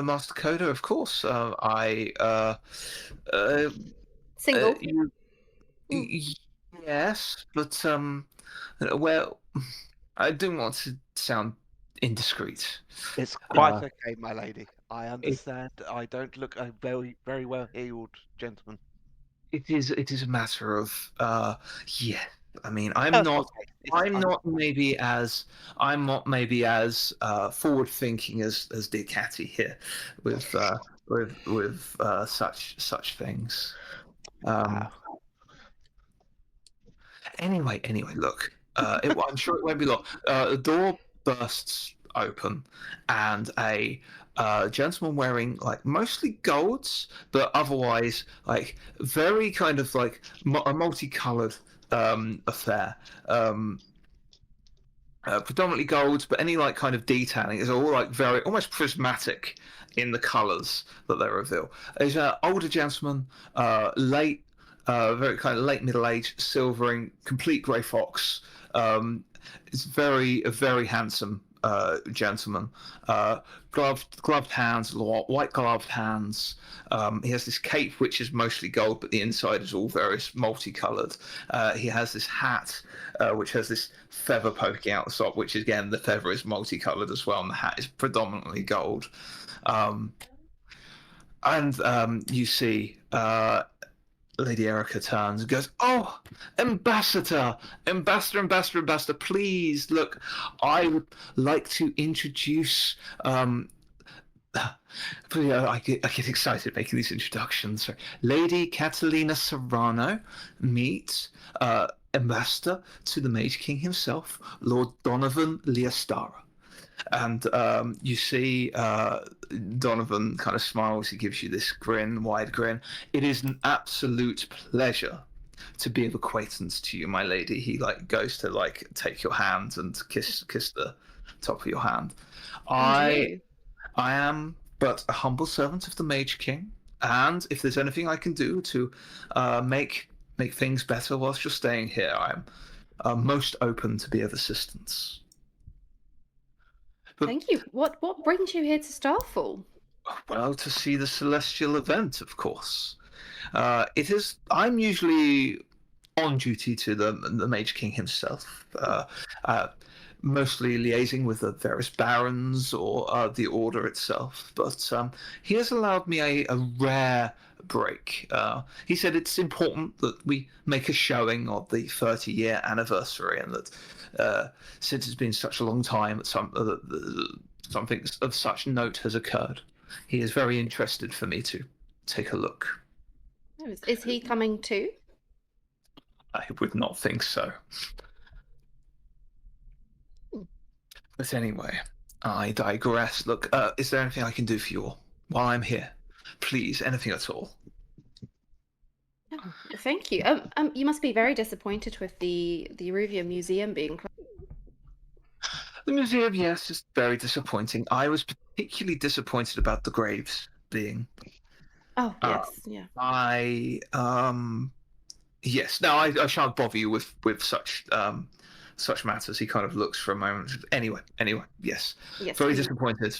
master coder, of course. I uh, Single. you, Mm. yes, but well, I don't want to sound indiscreet. It's quite Uh, okay, my lady. I it, understand. I don't look a very well heeled gentleman. it is a matter of yeah. I mean, Okay, it's I'm not maybe as forward thinking as dear Catty here with such things. wow. Anyway, look. I'm sure it won't be long. The door bursts open, and a gentleman wearing like mostly golds, but otherwise like very kind of like a multicolored affair. Um, Predominantly golds, but any like kind of detailing is all like very almost prismatic in the colours that they reveal. There's an older gentleman, late, very kind of late middle age, silvering, complete grey fox. It's a very handsome gentleman. Gloved hands, white gloved hands. He has this cape which is mostly gold, but the inside is all various multicolored. He has this hat which has this feather poking out the top, which again the feather is multicolored as well, and the hat is predominantly gold. And you see Lady Erica turns and goes, "Oh, ambassador, please look. I would like to introduce." I get excited making these introductions. So, Lady Catalina Serrano, meet ambassador to the Mage King himself, Lord Donovan Leostara. And you see Donovan kind of smiles. He gives you this wide grin. It is an absolute pleasure to be of acquaintance to you, my lady. He like goes to like take your hand and kiss the top of your hand. And I you. I am but a humble servant of the Mage King, and if there's anything I can do to make things better whilst you're staying here, I'm most open to be of assistance. But Thank you. What brings you here to Starfall? well, to see the celestial event, of course. It is. I'm usually on duty to the Mage King himself, mostly liaising with the various barons or the order itself. But he has allowed me a rare break. He said it's important that we make a showing of the 30-year anniversary, and that since it's been such a long time, something of such note has occurred. He is very interested for me to take a look. Oh, is he coming too? I would not think so. But anyway, I digress. Look, is there anything I can do for you all while I'm here? Please, anything at all. Oh, thank you. You must be very disappointed with the Eruvia Museum being closed. The museum, yes, is very disappointing. I was particularly disappointed about the graves being. Oh, yes, yeah. Yes. No, I shan't bother you with such matters. He kind of looks for a moment. Anyway, yes. Yes, Very please. disappointed.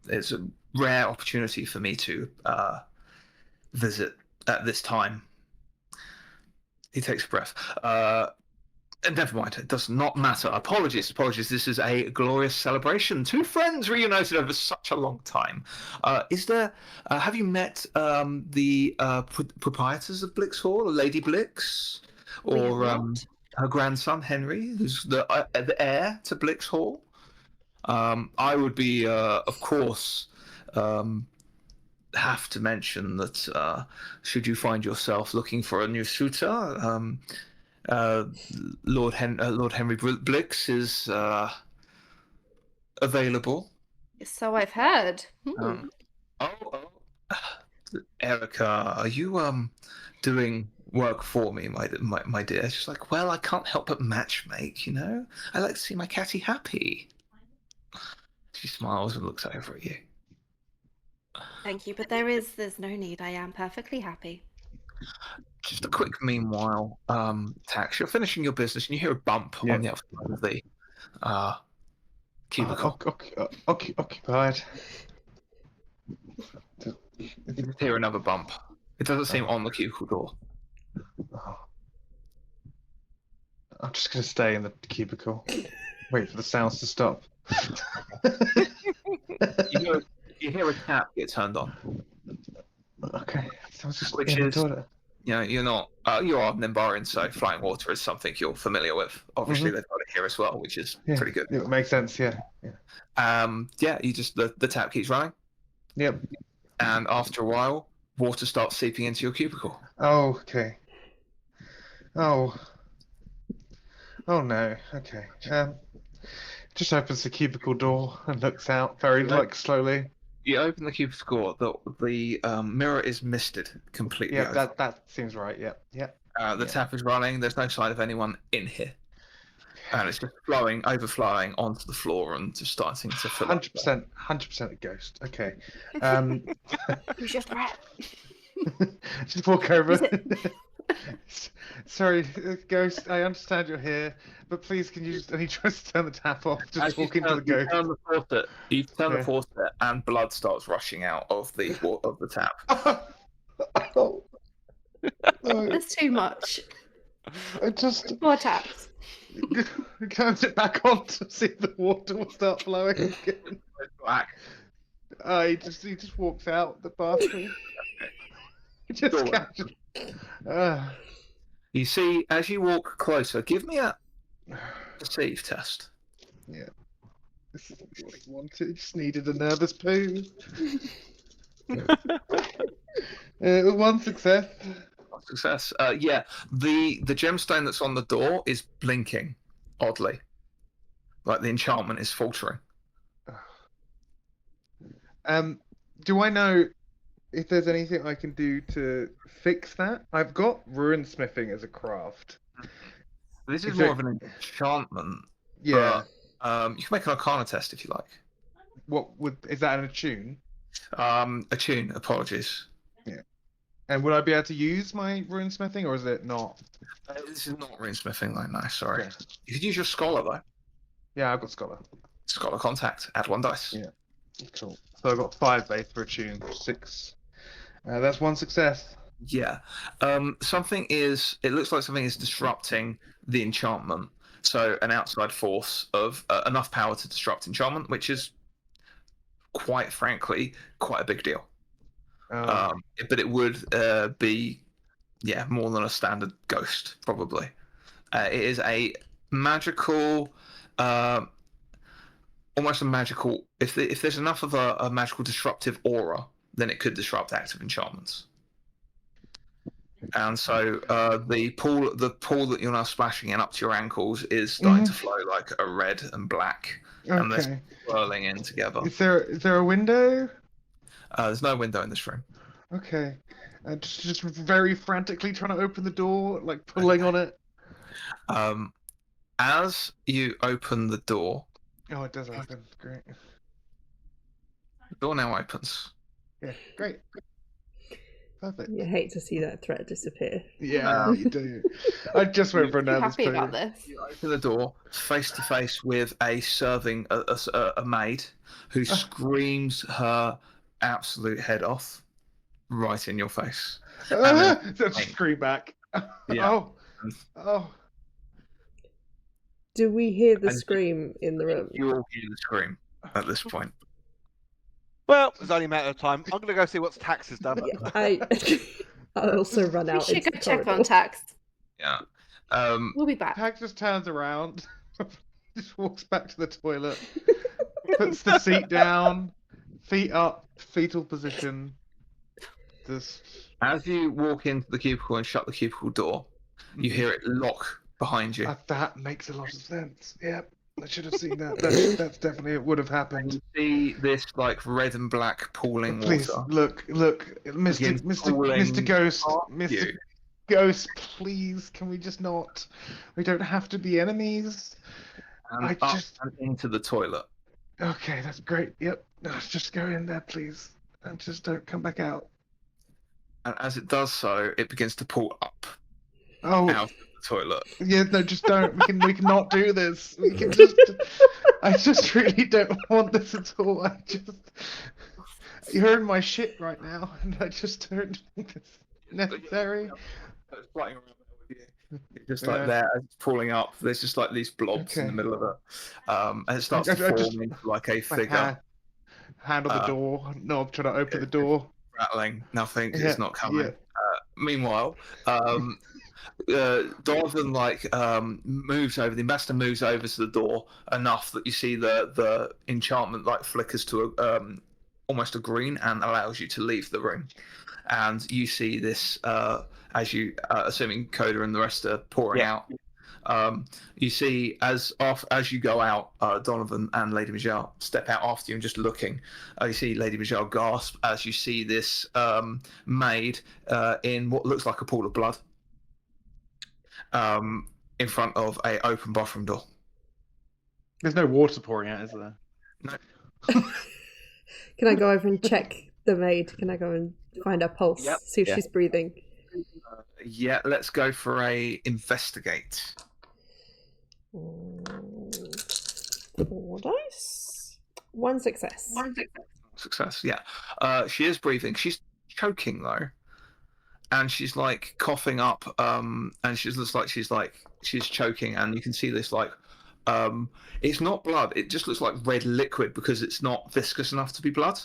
It's a rare opportunity for me to visit at this time. He takes a breath. Never mind, it does not matter. Apologies. This is a glorious celebration. Two friends reunited over such a long time. Have you met the proprietors of Blix Hall, Lady Blix? We have Or not. her grandson, Henry, who's the heir to Blix Hall? I would be, of course, have to mention that should you find yourself looking for a new suitor, Lord Henry Blix is available. So I've heard. Erica, are you doing work for me, my dear? She's like, well, I can't help but matchmake, you know. I like to see my catty happy. She smiles and looks over at you. Thank you, but there's no need. I am perfectly happy. Just a quick meanwhile, Tax, you're finishing your business and you hear a bump on the outside of the cubicle. Occupied. You just hear another bump. It doesn't seem on the cubicle door. I'm just going to stay in the cubicle. Wait for the sounds to stop. You hear a tap get turned on. Okay. Someone's just Which in is, the toilet. you know, you're not. You are Nimbarian, so flying water is something you're familiar with. Obviously, they've got it here as well, which is pretty good. It makes sense. Yeah. You just the tap keeps running. Yep. And after a while, water starts seeping into your cubicle. Oh, okay. Oh no. Okay. Just opens the cubicle door and looks out very slowly. You open the cubicle door. The mirror is misted completely. Yeah, that seems right. Yeah. The tap is running. There's no sign of anyone in here, and it's just overflowing onto the floor and just starting to fill up. 100% a ghost. Okay. Who's your threat? Just walk over. Sorry, ghost. I understand you're here, but please, can you just? I need to turn the tap off. Just talk into the ghost. You turn the faucet, and blood starts rushing out of the tap. Oh. That's too much. I just More taps. turns it back on to see if the water will start flowing again. Black. He just walks out the bathroom. Just catches. You see, as you walk closer, give me a perceive test. Yeah. This is what he wanted. Just needed a nervous poo. One success. Success. The gemstone that's on the door is blinking oddly, like the enchantment is faltering. Do I know if there's anything I can do to fix that? I've got rune smithing as a craft. This is more of an enchantment. Yeah. But, you can make an Arcana test if you like. Is that an attune? Attune. Apologies. Yeah. And would I be able to use my rune smithing, or is it not? This is not rune smithing. No, sorry. Okay. You could use your scholar though. Yeah, I've got scholar. Scholar contact. Add 1 dice. Yeah. Cool. So I've got 5 base for attune. 6. That's 1 success. Yeah. It looks like something is disrupting the enchantment. So an outside force of enough power to disrupt enchantment, which is quite frankly quite a big deal. But it would be more than a standard ghost probably. It is a magical, almost a magical. If there's enough of a magical disruptive aura, then it could disrupt active enchantments. And so the pool that you're now splashing in up to your ankles is starting to flow like a red and black, and they're Okay. swirling in together. Is there a window? There's no window in this room. Okay. Just very frantically trying to open the door, like pulling on it. As you open the door, Oh, it does open. Great. the door now opens. Yeah, great. Perfect. You hate to see that threat disappear. Yeah, you do. I just went for a I'm nervous happy about poo. this. You open the door face to face with a maid who screams her absolute head off right in your face. Scream back. Yeah. Oh. Do we hear the And scream in the room? You all hear the scream at this point. Well, it's only a matter of time. I'm going to go see what Tax has done. Yeah, I'll also run We out should into go the check corridor. on Tax. Yeah. We'll be back. Tag just turns around, just walks back to the toilet, puts the seat down, feet up, fetal position. Just As you walk into the cubicle and shut the cubicle door, you hear it lock behind you. that makes a lot of sense. Yep, I should have seen that. That's definitely it would have happened. You see this like red and black pooling Please water. look, Mr. pooling Ghost, past Mr. you. Ghost, please, can we just not? We don't have to be enemies. And I up just and into the toilet. okay, that's great. Yep, just go in there, please, and just don't come back out. And as it does so, it begins to pull up Oh, out of the toilet. yeah, no, just don't. We can not do this. We can just. I just really don't want this at all. You're in my shit right now, and I just don't think it's necessary. It's flying around with you. It's just like Yeah. there, as it's pulling up. There's just like these blobs in the Okay. middle of it, and it starts to I form just- into like a My figure hand on the door. No, I'm trying to open the door. rattling. Nothing. Yeah, It's not coming. yeah. Meanwhile, Donovan moves over. The ambassador moves over to the door enough that you see the enchantment like flickers to almost a green and allows you to leave the room. And you see this as you, assuming Coda and the rest are pouring out. You see as you go out, Donovan and Lady Michelle step out after you and just looking. You see Lady Michelle gasp as you see this maid in what looks like a pool of blood in front of a open bathroom door. There's no water pouring out, is there? No. Can I go over and check the maid? Can I go and find her pulse? Yep. See if she's breathing? Yeah, let's go for a investigate. 4 dice. 1 success. Success. Yeah. She is breathing. She's choking though, and she's like coughing up. And she looks like she's choking, and you can see this like. It's not blood. It just looks like red liquid because it's not viscous enough to be blood.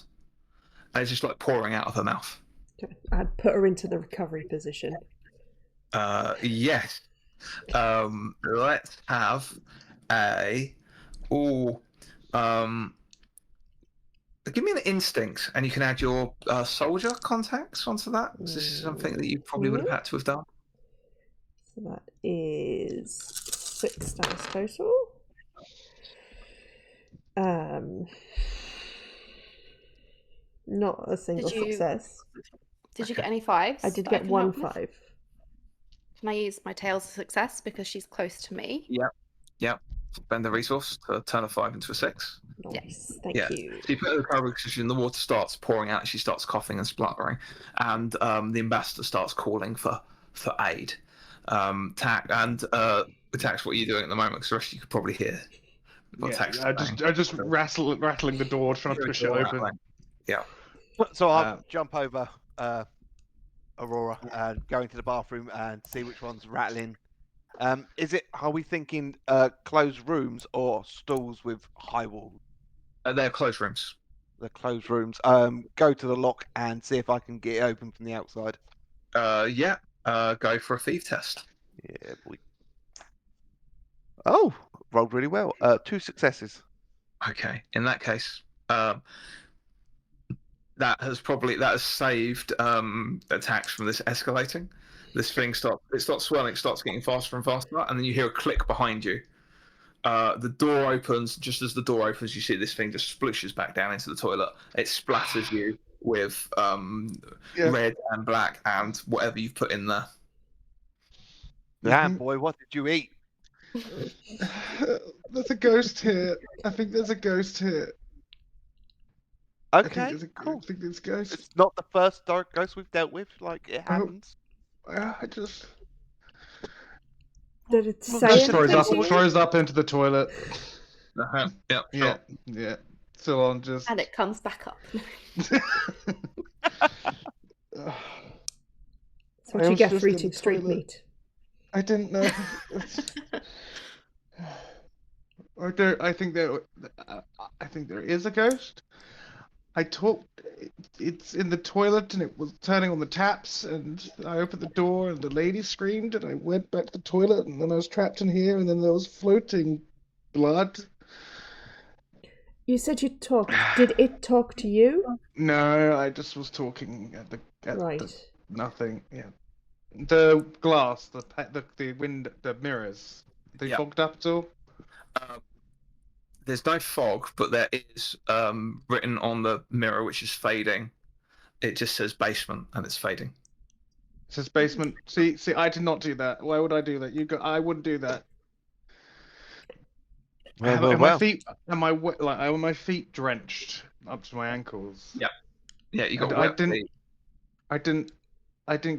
And it's just like pouring out of her mouth. Okay. I'd put her into the recovery position. Yes. Let's have a. Give me an instinct, and you can add your soldier contacts onto that. This is something that you probably would have had to have done. So that is 6 dice total. Not a single success. Did you get any 5s? I did that get can 1 help with? 5. Can I use my tails as success because she's close to me? Yep. Spend the resource to turn a 5 into a 6. Nice, thank Yeah. you. So you put her in the recovery position, the water starts pouring out, she starts coughing and spluttering, and the ambassador starts calling for aid. Tax, what are you doing at the moment? Because the rest of you could probably hear. What Tax is I saying. just rattling the door, trying to push it open. Yeah. So I'll jump over Aurora and go into the bathroom and see which one's rattling. Are we thinking closed rooms or stalls with high walls? They're closed rooms. The closed rooms. Go to the lock and see if I can get it open from the outside. Go for a thief test. Yeah, boy. Oh, rolled really well. 2 successes. Okay. In that case, that has saved attacks from this escalating. This thing starts swelling, it starts getting faster and faster, and then you hear a click behind you. The door opens. Just as the door opens, you see this thing just splooshes back down into the toilet. It splatters you with red and black and whatever you've put in there. Yeah, boy, what did you eat? There's a ghost here. I think there's a ghost here. Okay, cool. I think there's a ghost. It's not the first dark ghost we've dealt with. Like, it happens. I just... Did it say Just anything to you? throws up into the toilet. Yeah, sure. Yeah. So on just... And it comes back up. That's what you get for eating street meat. I didn't know. I think there is a ghost. It's in the toilet and it was turning on the taps, and I opened the door and the lady screamed and I went back to the toilet, and then I was trapped in here, and then there was floating blood. You said you talked. Did it talk to you? No, I just was talking at Right. nothing. Yeah. The glass, the window, the mirrors, they fogged up at all? There's no fog, but there is written on the mirror, which is fading. It just says basement, and it's fading. It says basement. See, I did not do that. Why would I do that? I wouldn't do that. My feet, are my feet drenched up to my ankles? Yeah, you got wet feet. I didn't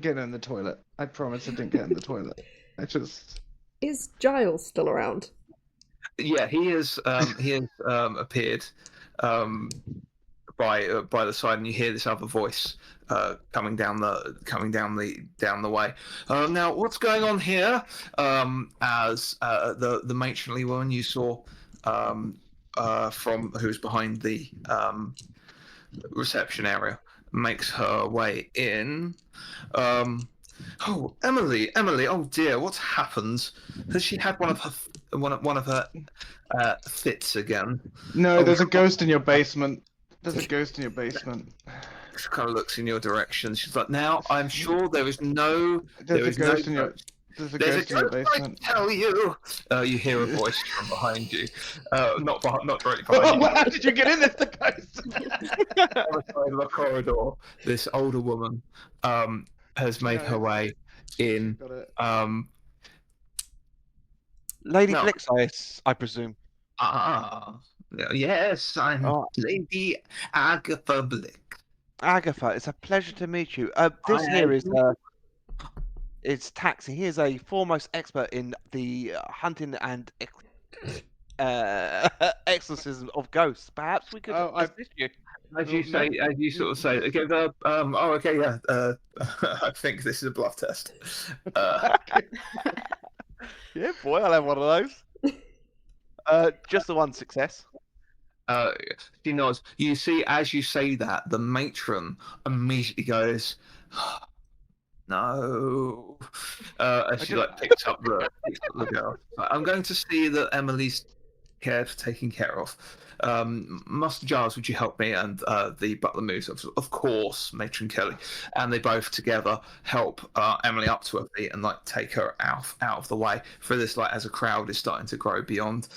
get in the toilet. I promise I didn't get in the toilet. Is Giles still around? Yeah, he has appeared by the side, and you hear this other voice coming down the way. Now, what's going on here? As the matronly woman you saw from who's behind the reception area makes her way in. Oh, Emily! Oh dear, what's happened? Has she had one of her fits again? No, there's a ghost in your basement. There's a ghost in your basement. She kind of looks in your direction. She's like, "Now, I'm sure there is no. There's a ghost in your basement. I tell you." You hear a voice from behind you, not directly behind you. How did you get in this ghost? On the side of the corridor, this older woman has made her way in. Lady Blix, I presume. Yes, I'm Lady Agatha Blix. Agatha, it's a pleasure to meet you. This here is it's Taxi. He is a foremost expert in the hunting and exorcism of ghosts. Perhaps we could assist you. As you sort of say, okay, okay, yeah. I think this is a bluff test. Yeah, boy, I'll have one of those. Just the one success. She nods. You see, as you say that, the matron immediately goes, "No," as she picks up the girl. I'm going to see that Emily's taken care of. Master Giles, would you help me? And the butler moves, of course, Matron Kelly, and they both together help Emily up to her feet and take her out of the way for this. As a crowd is starting to grow beyond.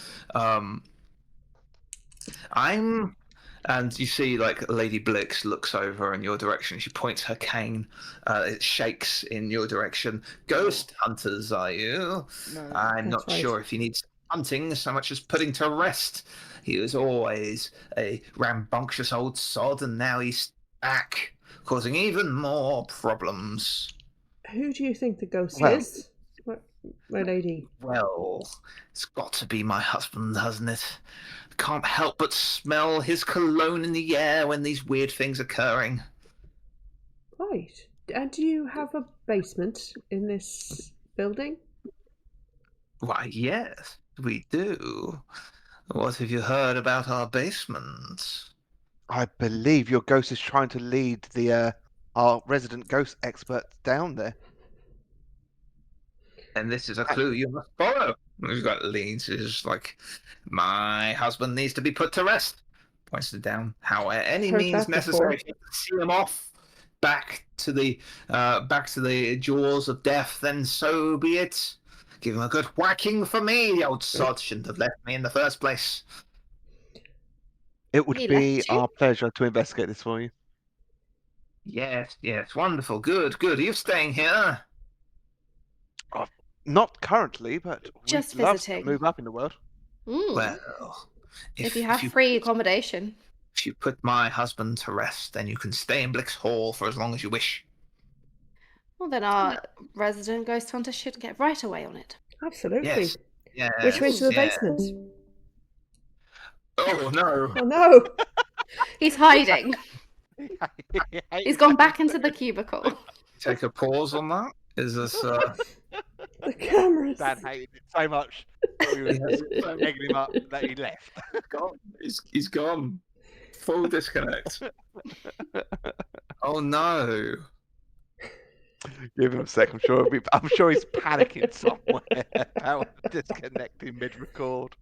And you see, Lady Blix looks over in your direction. She points her cane. It shakes in your direction. Ghost hunters, are you? No, I'm not sure if he needs hunting so much as putting to rest. He was always a rambunctious old sod, and now he's back, causing even more problems. Who do you think the ghost is? My lady. Well, it's got to be my husband, hasn't it? Can't help but smell his cologne in the air when these weird things are occurring. Right. And do you have a basement in this building? Why, yes, we do. What have you heard about our basement? I believe your ghost is trying to lead our resident ghost expert down there. And this is a clue you must follow. He's got leads. It's just my husband needs to be put to rest. Points it down. How any means necessary. If you can see him off, back to the jaws of death, then so be it. Give him a good whacking for me. The old sod shouldn't have left me in the first place. It would He be left you? our pleasure to investigate this for you. Yes, wonderful, good. Are you staying here? Not currently, but Just we'd love visiting. to move up in the world. Well, If you have free accommodation. If you put my husband to rest, then you can stay in Blix Hall for as long as you wish. Well, then our resident ghost hunter should get right away on it. Absolutely. Yes. Which way to the basement? Oh no! Oh no! He's hiding. He's gone back into the cubicle. Take a pause on that. Is this? The cameras. Dan hated it so much that we were so egging him up that he left. Gone. He's gone. Full disconnect. Oh no! Give him a sec. I'm sure he's panicking somewhere about disconnecting mid-record.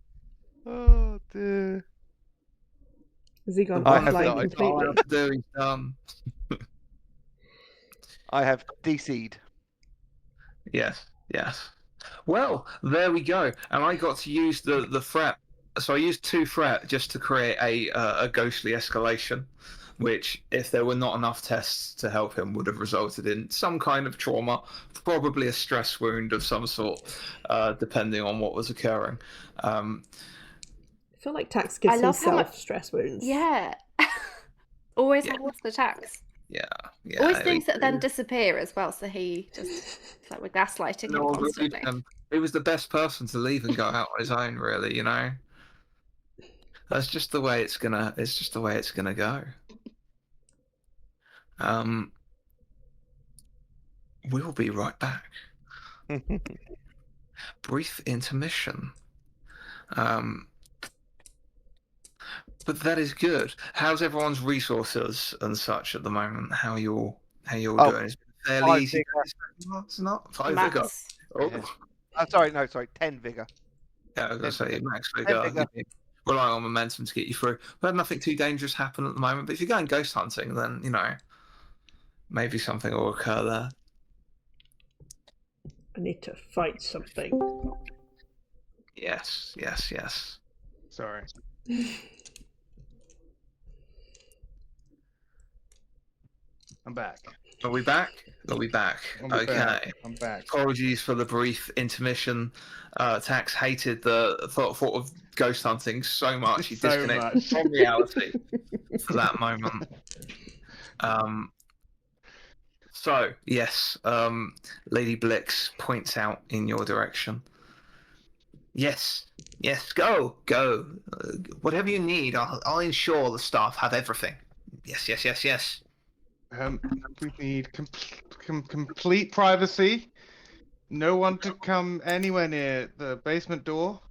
Oh dear. Has he gone I have offline no idea. completely? All I have to do is I have DC'd. Yes. Well, there we go. And I got to use the fret. So I used 2 fret just to create a ghostly escalation, which, if there were not enough tests to help him, would have resulted in some kind of trauma, probably a stress wound of some sort, depending on what was occurring. I feel like Tax gives I love how himself stress wounds. Yeah. Always happens to Tax. Yeah. Always things that then disappear as well, so he just, it's like we're gaslighting him constantly. He was the best person to leave and go out on his own, really, you know? That's just the way it's gonna go. We'll be right back. Brief intermission. But that is good. How's everyone's resources and such at the moment? How you all doing? It's been fairly easy. It's not 5 vigor. Max. Oh. Sorry, 10 vigor. Yeah, I was gonna say max 10 vigor. vigor. Relying on momentum to get you through. We had nothing too dangerous happen at the moment. But if you're going ghost hunting, then maybe something will occur there. I need to fight something. Yes. Sorry. I'm back. Are we back? Okay. I'm back. Apologies for the brief intermission. Tax hated the thought of ghost hunting so much he So disconnected much. from reality for that moment. So yes, Lady Blix points out in your direction. Yes, go. Whatever you need, I'll ensure the staff have everything. Yes. We need complete privacy. No one to come anywhere near the basement door.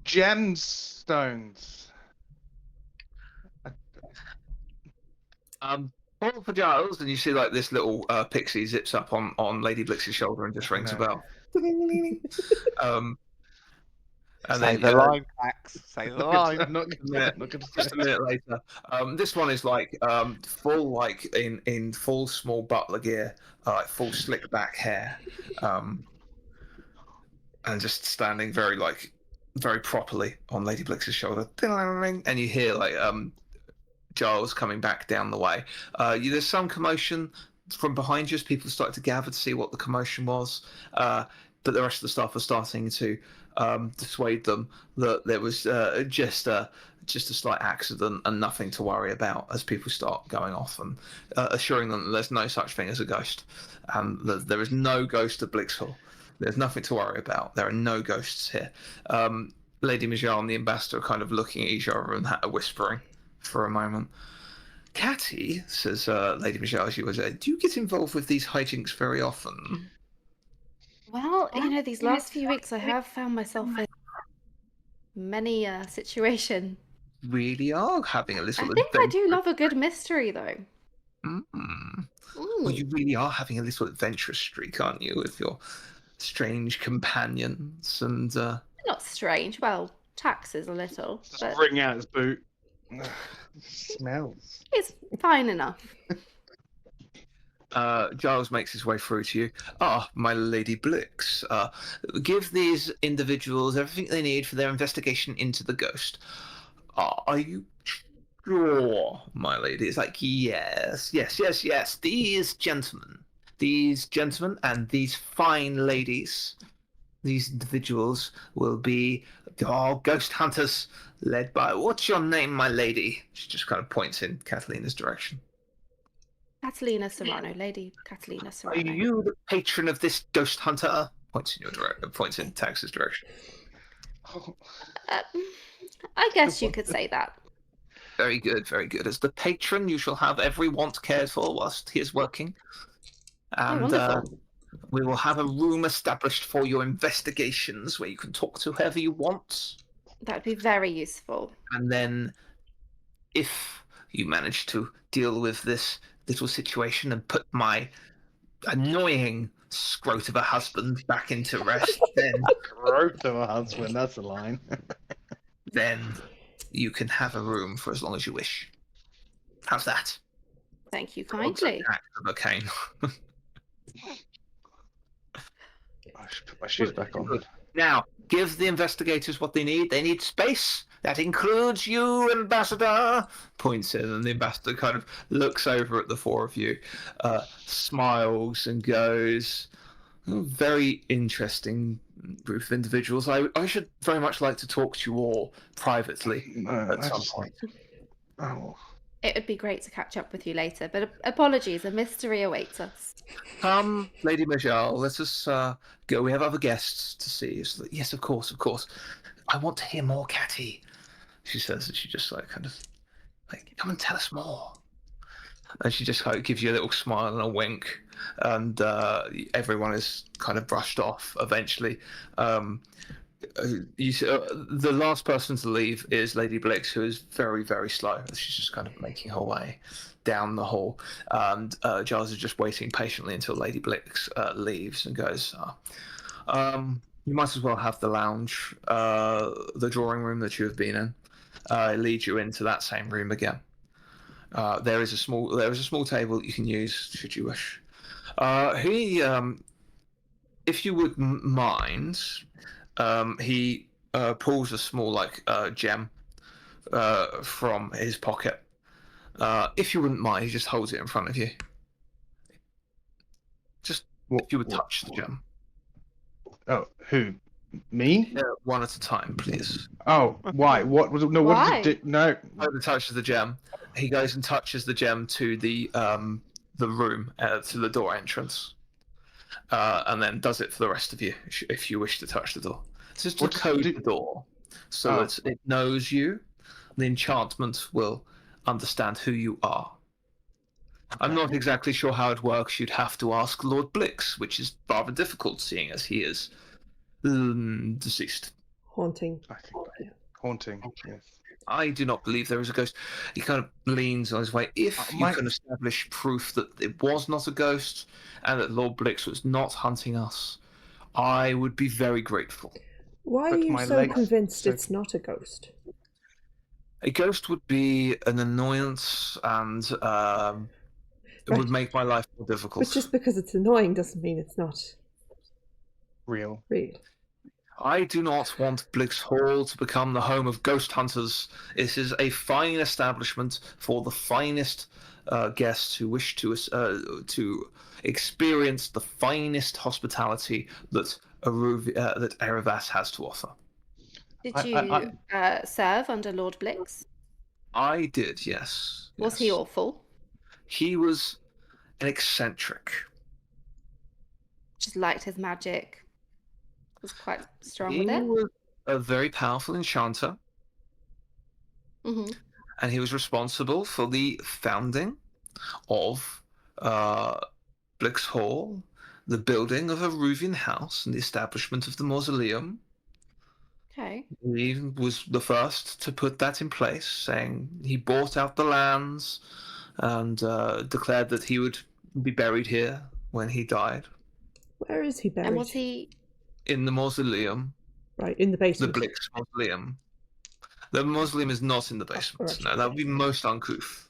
Gemstones. Pull for Giles, and you see like this little pixie zips up on Lady Blix's shoulder and just rings a bell. And Say then the line, Pax. Say the line. I'm not gonna just a minute later, this one is like full, like in full small butler gear, like full slick back hair, and just standing very properly on Lady Blix's shoulder. And you hear like Giles coming back down the way. There's some commotion from behind you as people start to gather to see what the commotion was, but the rest of the staff are starting to dissuade them that there was just a slight accident and nothing to worry about, as people start going off and assuring them that there's no such thing as a ghost, and that there is no ghost at Blix Hall. There's nothing to worry about. There are no ghosts here. Lady Mijal and the ambassador are kind of looking at each other and whispering for a moment. Catty, says Lady Mijal, as you was, do you get involved with these hijinks very often? Well, these last few weeks I have found myself in many situation. Really are having a little I think I adventure. do love a good mystery, though. Well, you really are having a little adventurous streak, aren't you, with your strange companions and... Not strange. Well, Tax is a little. Just But bring out his boot. Smells. It's fine enough. Giles makes his way through to you. Ah, my Lady Blix. Give these individuals everything they need for their investigation into the ghost. Are you sure, my lady? It's like, yes. These gentlemen and these fine ladies, these individuals will be ghost hunters led by, what's your name, my lady? She just kind of points in Catalina's direction. Catalina Serrano, Lady Catalina Are Serrano. you the patron of this ghost hunter? Points in your direction. Points in Tax's direction. Oh, I guess you could say that. Very good, very good. As the patron, you shall have every want cared for whilst he is working. Oh, And wonderful. we will have a room established for your investigations where you can talk to whoever you want. That would be very useful. And then, if you manage to deal with this little situation and put my annoying scrote of a husband back into rest, then Scrote of a husband, that's a line. then you can have a room for as long as you wish. How's that? Thank you kindly. Of a cane. I should put my shoes back on. Now, give the investigators what they need. They need space. That includes you, Ambassador. Points in, and the ambassador kind of looks over at the four of you, smiles, and goes, very interesting group of individuals. I should very much like to talk to you all privately at some point. Oh. It would be great to catch up with you later, but apologies, a mystery awaits us. Come, Lady Majal, let us go. We have other guests to see. So, yes, of course. I want to hear more, Catty. She says, and she just kind of come and tell us more. And she just gives you a little smile and a wink, and everyone is kind of brushed off eventually. The last person to leave is Lady Blix, who is very, very slow. She's just kind of making her way down the hall, and Giles is just waiting patiently until Lady Blix leaves and goes, you might as well have the lounge, the drawing room that you have been in. Lead you into that same room again. There is a small table that you can use should you wish. If you would mind, he pulls a small gem from his pocket. If you wouldn't mind, he just holds it in front of you. Just if you would touch the gem. Oh, who? Me? One at a time, please. Oh, why? What was it? No, what Why? did it do? No. Whoever touches the gem, he goes and touches the gem to the room, to the door entrance, and then does it for the rest of you if you wish to touch the door. It's just to code the door so that it knows you. The enchantment will understand who you are. Okay. I'm not exactly sure how it works. You'd have to ask Lord Blix, which is rather difficult, seeing as he is deceased. Haunting. I think haunting. Yes. I do not believe there is a ghost. He kind of leans on his way. If you can establish proof that it was not a ghost and that Lord Blix was not hunting us, I would be very grateful. Why are you so convinced it's not a ghost? A ghost would be an annoyance, and it would make my life more difficult. But just because it's annoying doesn't mean it's not real. I do not want Blix Hall to become the home of ghost hunters. This is a fine establishment for the finest guests who wish to experience the finest hospitality that that Erebus has to offer. Did you serve under Lord Blix? I did, yes. Was he awful? He was an eccentric. Just liked his magic. Was quite strong with it. He was a very powerful enchanter. Mm-hmm. And he was responsible for the founding of Blix Hall, the building of a Ruvian house, and the establishment of the mausoleum. Okay. He was the first to put that in place, saying he bought out the lands and declared that he would be buried here when he died. Where is he buried? And was he... In the mausoleum. Right, in the basement. The Blix mausoleum. The mausoleum is not in the basement. right, No, that would be most uncouth.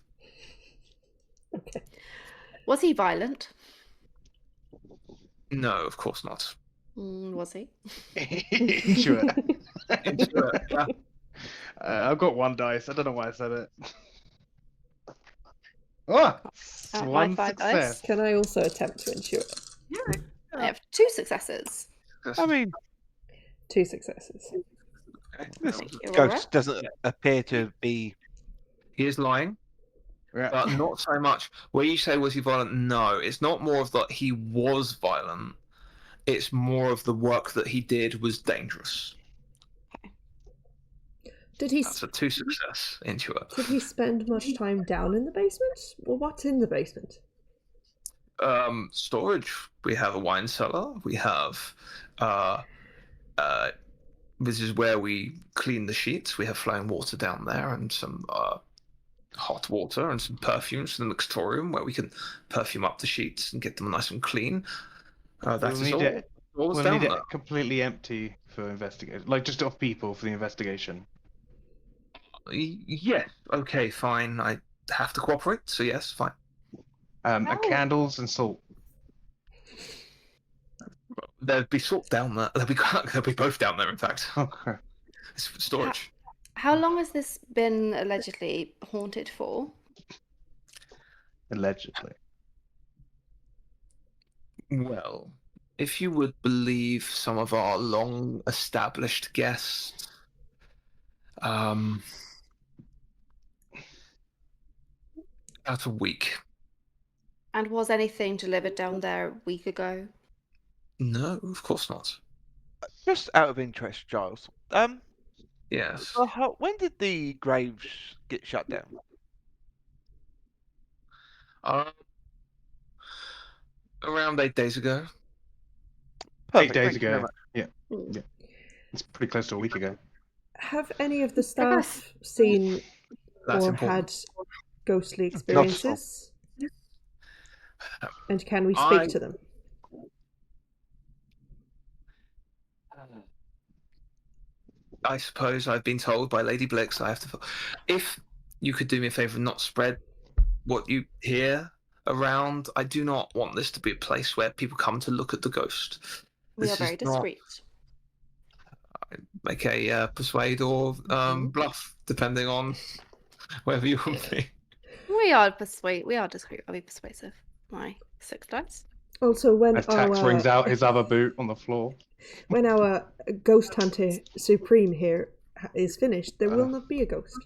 Okay. Was he violent? No, of course not. Was he? Sure. Yeah. I've got 1 dice. I don't know why I said it. Oh, my one 5 dice. success. Can I also attempt to ensure it? I have 2 successes. I mean, 2 successes. Okay. this You're all ghost right? doesn't appear to be. He is lying, Yeah. but not so much. Where you say was he violent? No, it's not more of that he was violent. It's more of the work that he did was dangerous. Did he That's a 2 success into it. did he spend much time down in the basement? Well, what's in the basement? Storage. We have a wine cellar. We have this is where we clean the sheets. We have flowing water down there and some hot water and some perfumes in the mixtorium where we can perfume up the sheets and get them nice and clean. That We'll is need all. it. All's We'll down need there. it completely empty for investigation, like just off people for the investigation. Yes. Okay. Fine. I have to cooperate. So yes. Fine. And Oh. candles and salt. There'd be salt down there. There'll be both down there. In fact, Okay. it's storage. How long has this been allegedly haunted for? Allegedly. Well, if you would believe some of our long-established guests, about a week. And was anything delivered down there a week ago? No, of course not. Just out of interest, Giles. Yes. When did the graves get shut down? Around 8 days ago. 8 Perfect, days thank you very ago. much. Yeah. Yeah. It's pretty close to a week ago. Have any of the They're gonna staff seen That's or important. had ghostly so. experiences? And can we speak to them? I suppose I've been told by Lady Blix I have to. If you could do me a favor and not spread what you hear around, I do not want this to be a place where people come to look at the ghost. We This are very is not- discreet. Make a persuade or bluff, depending on whether you want me. We are discreet. Are we persuasive? My 6 dice. Also, when As Tax brings out his other boot on the floor. when our ghost hunter supreme here is finished, there will not be a ghost.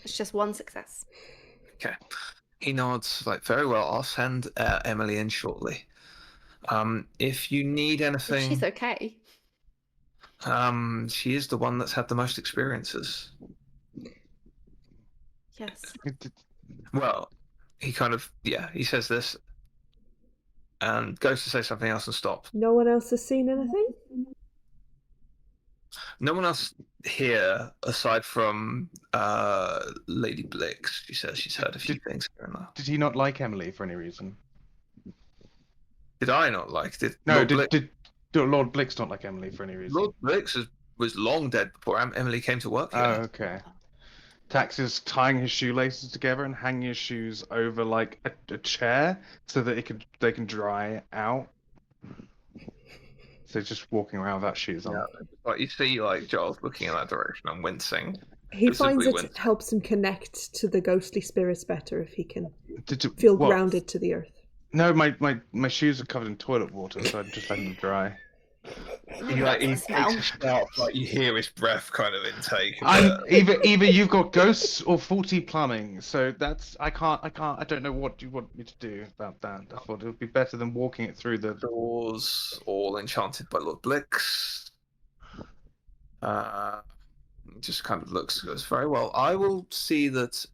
It's just 1 success. Okay. He nods, like, very well. I'll send Emily in shortly. If you need anything, She's okay. she is the one that's had the most experiences. Yes. Well, he kind of, he says this and goes to say something else and stops. No one else has seen anything? No one else here aside from Lady Blix. She says she's heard a few things here and there. Did he not like Emily for any reason? Did I not like it? No, did Lord Blix not like Emily for any reason? Lord Blix was long dead before Emily came to work here. Oh, okay. Tax is tying his shoelaces together and hanging his shoes over like a chair so that they can dry out. So just walking around without shoes on. Yeah, like you see, like Giles looking in that direction and wincing. He finds Visibly it wincing. helps him connect to the ghostly spirits better if he can Did you, feel what? grounded to the earth. No, my shoes are covered in toilet water, so I just let them dry. He That's the takes smell. a shout, like you hear his breath kind of intake. Either you've got ghosts or faulty plumbing, so that's I don't know what you want me to do about that. I thought it would be better than walking it through the Doors all enchanted by Lord Blix. Just kind of goes very well. I will see that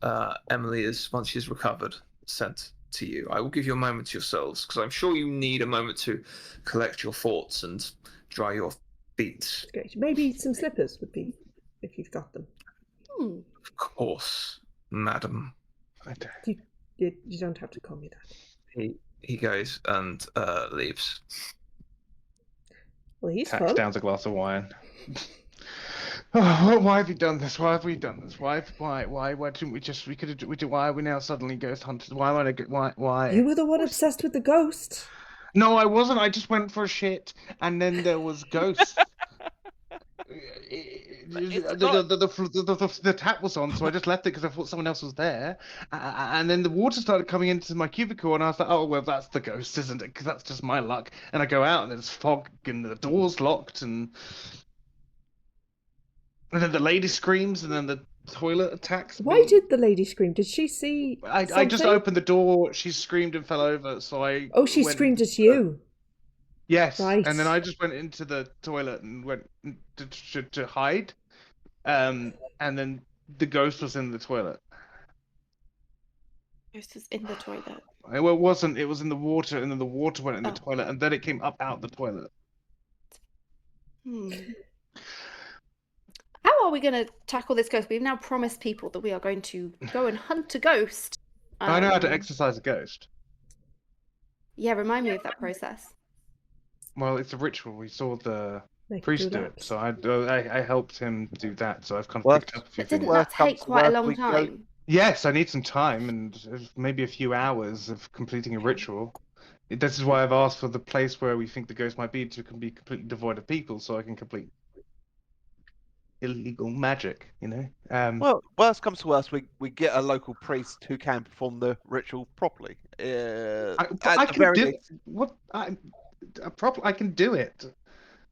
Emily is, once she's recovered, sent to you. I will give you a moment to yourselves because I'm sure you need a moment to collect your thoughts and dry your feet. Great. Maybe some slippers would be, if you've got them. Of course, madam. You don't have to call me that. He goes and leaves. Well, he's Tax fun. downs a glass of wine. Oh, why have you done this? Why have we done this? Why didn't we just, why are we now suddenly ghost hunters? Why am I, why? You were the one obsessed with the ghost. No, I wasn't. I just went for a shit, and then there was ghosts. The tap was on, so I just left it because I thought someone else was there. And then the water started coming into my cubicle, and I was like, oh, well, that's the ghost, isn't it? Because that's just my luck. And I go out, and there's fog, and the door's locked, and then the lady screams, and then the toilet attacks Why me. did the lady scream? Did she see I just something? opened the door, she screamed and fell over, so I Oh, she went screamed into at you. Yes, Right. and then I just went into the toilet and went to hide, and then the ghost was in the toilet. Ghost is in the toilet. Well, it wasn't. It was in the water, and then the water went in the Oh. toilet, and then it came up out the toilet. How are we going to tackle this ghost? We've now promised people that we are going to go and hunt a ghost. I know how to exorcise a ghost. Yeah, remind me of that process. Well, it's a ritual. We saw the Make priest do it, laps. so I helped him do that. So I've kind of Well, picked up a few But didn't things. that Worst comes take to quite a worst, long we go- time? Yes, I need some time and maybe a few hours of completing a ritual. This is why I've asked for the place where we think the ghost might be to be completely devoid of people, so I can complete illegal magic. Well, worst comes to worst, we get a local priest who can perform the ritual properly. I At the can very do least, what I can do it.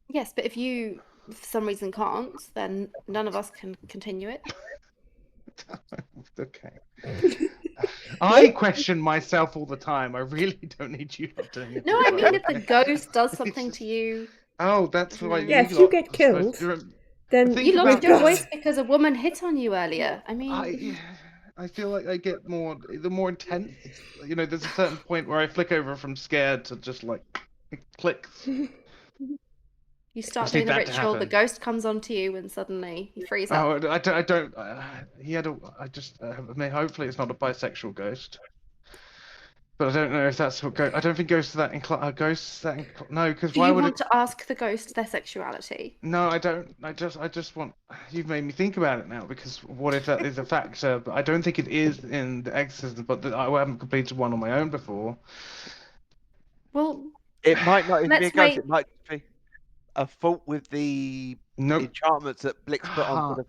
Yes, but if you, for some reason, can't, then none of us can continue it. Okay. I question myself all the time. I really don't need you not doing it. No, I mean if the ghost does something to you. Oh, that's why. Yeah, if you get killed, then Think You about lost your that. voice because a woman hit on you earlier. I mean, I feel like I get the more intense. There's a certain point where I flick over from scared to just like it clicks. you start Just need doing the that to ritual, the happen. ghost comes onto you, and suddenly you freeze up. Oh, I don't. He had a. I just. I mean, hopefully it's not a bisexual ghost. But I don't know if that's what ghost. I don't think ghosts are that inclined. Ghosts that no, because Do why you would want it? to ask the ghost their sexuality? No, I don't. I just want. You've made me think about it now because what if that is a factor? But I don't think it is in the exorcism. But I haven't completed one on my own before. Well, it might not even be a let's ghost. wait. It might be a fault with the Nope. enchantments that Blix put onto the.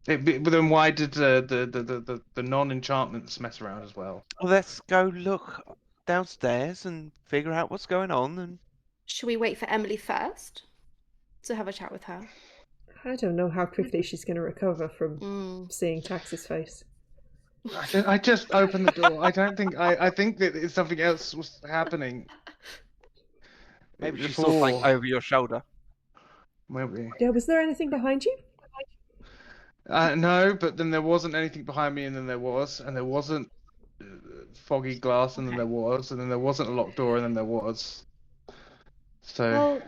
But then why did the non-enchantments mess around as well? Well, let's go look downstairs and figure out what's going on. And Should we wait for Emily first to have a chat with her? I don't know how quickly she's going to recover from seeing Tax's face. I just opened the door. I don't think I think that something else was happening. maybe she saw something over your shoulder. Maybe. Yeah, was there anything behind you? No, but then there wasn't anything behind me, and then there was, and there wasn't foggy glass, and then there was, and then there wasn't a locked door, and then there was. So Well,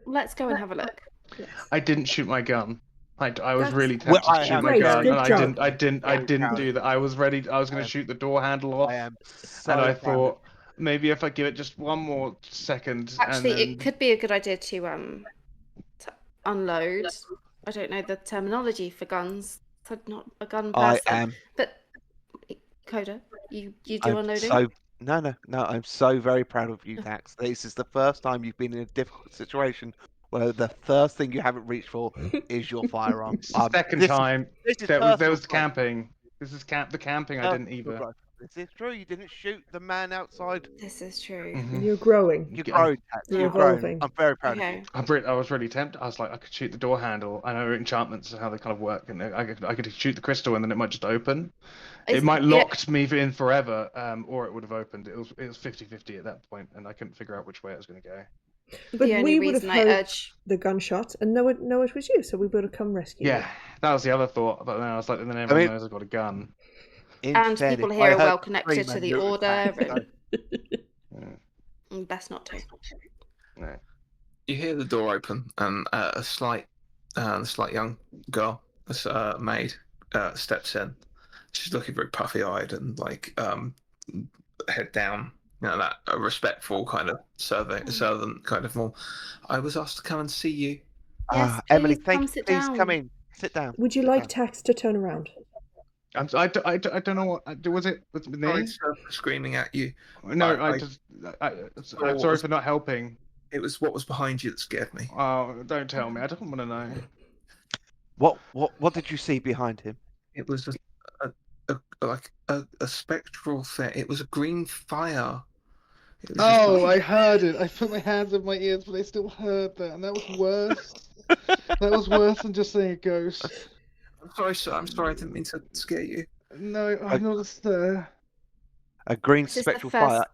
let's go and have a look. Yes. I didn't shoot my gun. I was That's really tempted Well, to shoot my great, gun, good and job. I didn't do that. I was ready. I was going to shoot the door handle off, I am so and I proud of thought maybe if I give it just one more second, Actually, and then... it could be a good idea to unload. I don't know the terminology for guns. I'm not a gun person. I am. But Coda, you do I'm unloading? so no. I'm so very proud of you, Tax. This is the first time you've been in a difficult situation where the first thing you haven't reached for is your firearm. It's the second time. This is There was personal camping. This is the camping. I didn't personal either. growth. This is true. You didn't shoot the man outside. This is true. Mhm. You're growing. You're Yeah. grown, Tax. You're You're grown. evolving. I'm very proud of you. Okay. I was really tempted. I was like, I could shoot the door handle. I know enchantments and how they kind of work, and I could shoot the crystal, and then it might just open. It might locked me in forever, or it would have opened. It was 50-50 at that point, and I couldn't figure out which way it was going to go. But The only we would have reason I heard urge. the gunshot and know it was you, so we would have come rescue Yeah, that was the other thought. But then I was like, then everyone knows I've got a gun. In And fairness, people I here are heard well the connected scream to the and knew it was order, Tax, and Yeah. best not to. No. You hear the door open, and a slight young girl, this maid, steps in. She's looking very puffy-eyed and like head down, that a respectful kind of servant kind of form. I was asked to come and see you. Yes, Emily, please thank come you. sit Please come down. in. Sit down. Would you Sit like down. Tax to turn around? I don't know what was it with Sorry, me. sir, for screaming at you. No, saw I'm what sorry was- for not helping. It was what was behind you that scared me. Oh, don't tell me. I don't want to know. What did you see behind him? It was a spectral thing. It was a green fire. It was just Oh, like- I heard it. I put my hands in my ears, but I still heard that, and that was worse. That was worse than just saying a ghost. I'm sorry, sir. I'm sorry. I didn't mean to scare you. No, I'm not a stir. A green This is the spectral first- fire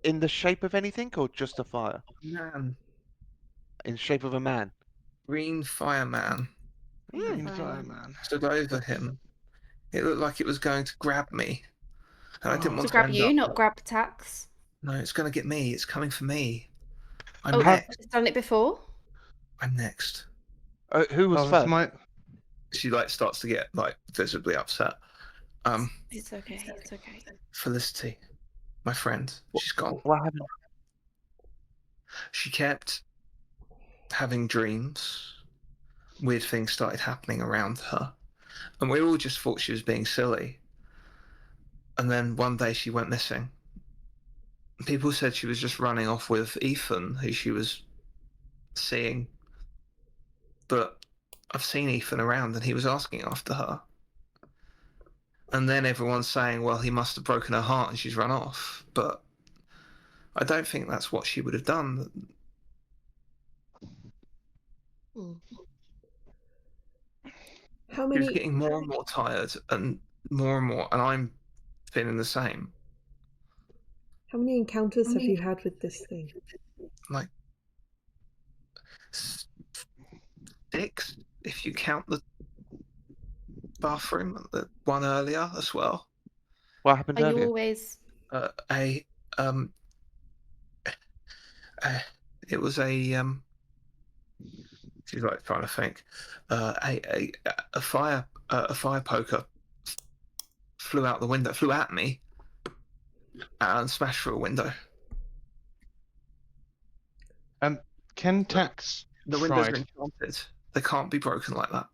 in the shape of anything, or just a fire? Man, In shape of a man. green fireman Green Fireman. fireman. stood over him. It looked like it was going to grab me, and I didn't Oh. want To to grab end you, up. not grab Tax. No, it's going to get me. It's coming for me. I'm Oh, next. it's done it before? I'm next. Who was Oh, that's first? my. She starts to get visibly upset. It's okay, it's okay. Felicity, my friend, she's gone. What happened? She kept having dreams. Weird things started happening around her, and we all just thought she was being silly. And then one day she went missing. People said she was just running off with Ethan, who she was seeing. But I've seen Ethan around, and he was asking after her. And then everyone's saying, well, he must have broken her heart and she's run off. But I don't think that's what she would have done. How She was many getting more and more tired and more, and I'm feeling the same. encounters have you had with this thing? Like 6, if you count the bathroom, the one earlier as well. What happened Are you earlier? always It was she's like trying to think. A fire poker flew out the window, flew at me, and smashed through a window. Can Tax The windows are tried? enchanted. They can't be broken like that.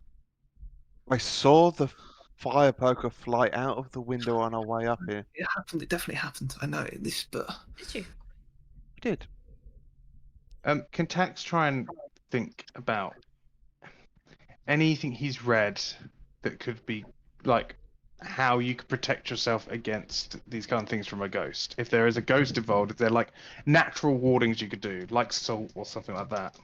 I saw the fire poker fly out of the window on our way up here. It happened. It definitely happened. I know this, but did you? We did. Can Tax try and think about anything he's read that could be like how you could protect yourself against these kind of things from a ghost? If there is a ghost involved, if they're like natural wardings you could do, like salt or something like that.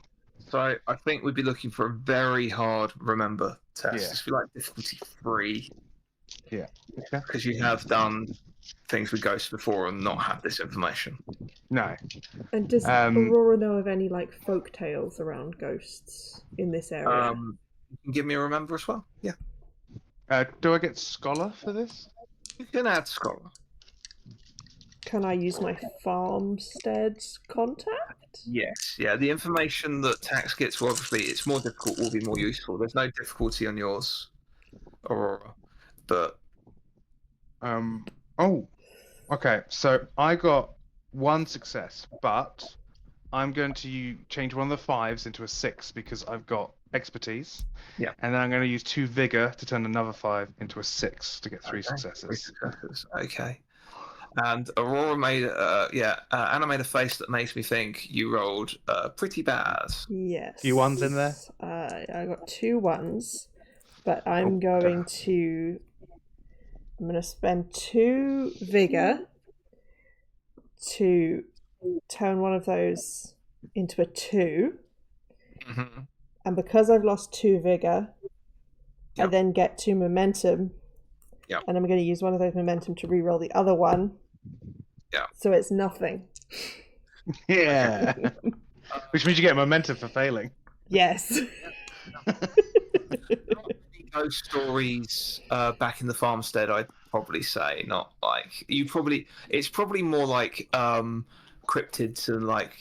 so I think we'd be looking for a very hard remember test. Yeah. It's like difficulty 3. Yeah. Because you have done things with ghosts before and not have this information. No. And does Aurora know of any like folk tales around ghosts in this area? You can give me a remember as well. Yeah. Do I get scholar for this? You can add scholar. Can I use my farmstead contact? Yes. Yeah. The information that Tax gets will obviously it's more difficult will be more useful. There's no difficulty on yours, Aurora. But oh. Okay, so I got 1 success, but I'm going to change one of the 5s into a 6 because I've got expertise. Yeah. And then I'm going to use 2 vigor to turn another 5 into a 6 to get 3 successes. 3 successes. Okay. And Aurora made Anna made a face that makes me think you rolled pretty bad. Yes. Few 1s in there? I got 2 1s, but I'm going to spend 2 vigor to turn one of those into a 2. Mm-hmm. And because I've lost 2 vigor, I Yep. then get 2 momentum. Yep. And I'm going to use one of those momentum to reroll the other one. Yeah. So it's nothing. Yeah. Which means you get momentum for failing. Yes. Ghost stories back in the farmstead, I'd probably say. Not like it's probably more like cryptid to like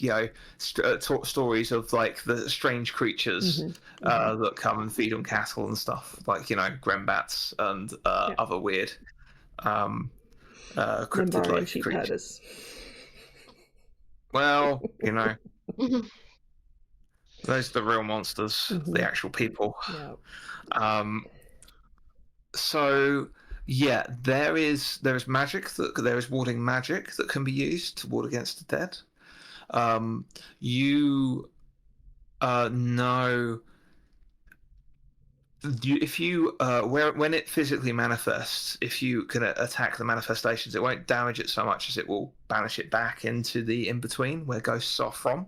stories of like the strange creatures that come and feed on cattle and stuff, like grembats and other weird cryptid Nimbari like and sheep creatures. herders. Well, Those are the real monsters, the actual people. Yeah. So yeah, there is magic there is warding magic that can be used to ward against the dead. You know, if you when it physically manifests, if you can attack the manifestations, it won't damage it so much as it will banish it back into the in between where ghosts are from.